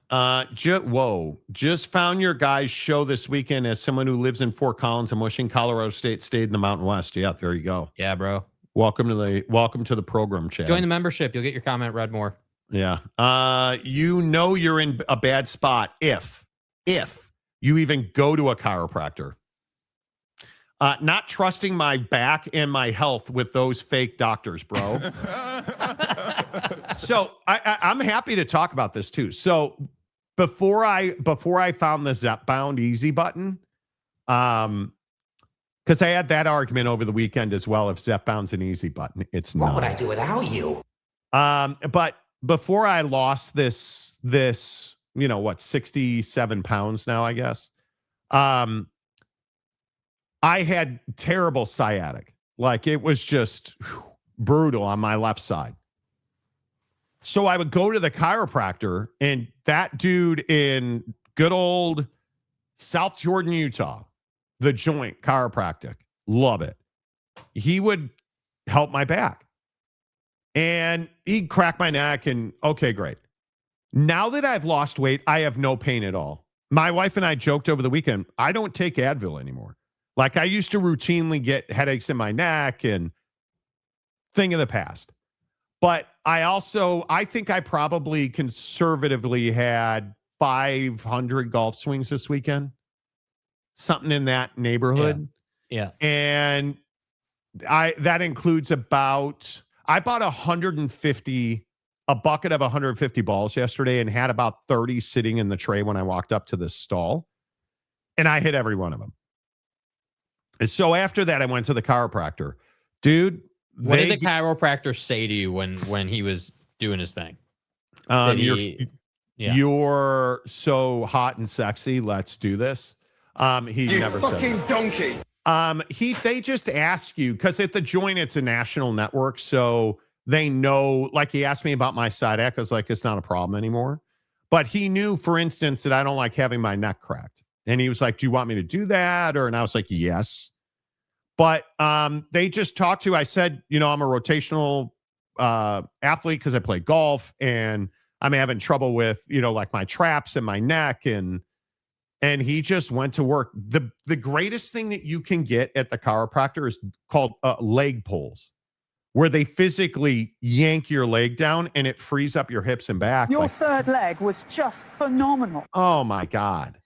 Speaker 1: Just found your guys' show this weekend as someone who lives in Fort Collins and wishing Colorado State stayed in the Mountain West. Yeah, there you go.
Speaker 2: Yeah, bro.
Speaker 1: Welcome to the program, Chad.
Speaker 2: Join the membership. You'll get your comment read more.
Speaker 1: Yeah. You know you're in a bad spot if you even go to a chiropractor. Not trusting my back and my health with those fake doctors, bro. So I'm happy to talk about this too. So before I found the Zepbound easy button, because I had that argument over the weekend as well. If Zepbound's an easy button, it's not.
Speaker 14: What would I do without you?
Speaker 1: But before I lost this, 67 pounds now, I guess. I had terrible sciatic. Like it was just brutal on my left side. So I would go to the chiropractor, and that dude in good old South Jordan, Utah, the Joint Chiropractic, love it. He would help my back. And he'd crack my neck and okay, great. Now that I've lost weight, I have no pain at all. My wife and I joked over the weekend, I don't take Advil anymore. Like I used to routinely get headaches in my neck and thing of the past. But I think I probably conservatively had 500 golf swings this weekend. Something in that neighborhood.
Speaker 2: Yeah.
Speaker 1: And that includes I bought a bucket of 150 balls yesterday and had about 30 sitting in the tray when I walked up to the stall. And I hit every one of them. And so after that, I went to the chiropractor. Dude,
Speaker 2: what did the chiropractor say to you when he was doing his thing?
Speaker 1: You're so hot and sexy. Let's do this. He never said that.
Speaker 14: Donkey.
Speaker 1: They just ask you, because at the Joint, it's a national network. So they know, like he asked me about my sciatic. I was like, it's not a problem anymore. But he knew, for instance, that I don't like having my neck cracked. And he was like, do you want me to do that? And I was like, yes. But they just talked to, I said, I'm a rotational athlete because I play golf and I'm having trouble with, like my traps and my neck. And he just went to work. The greatest thing that you can get at the chiropractor is called leg pulls, where they physically yank your leg down and it frees up your hips and back.
Speaker 15: Your third leg was just phenomenal.
Speaker 1: Oh my God.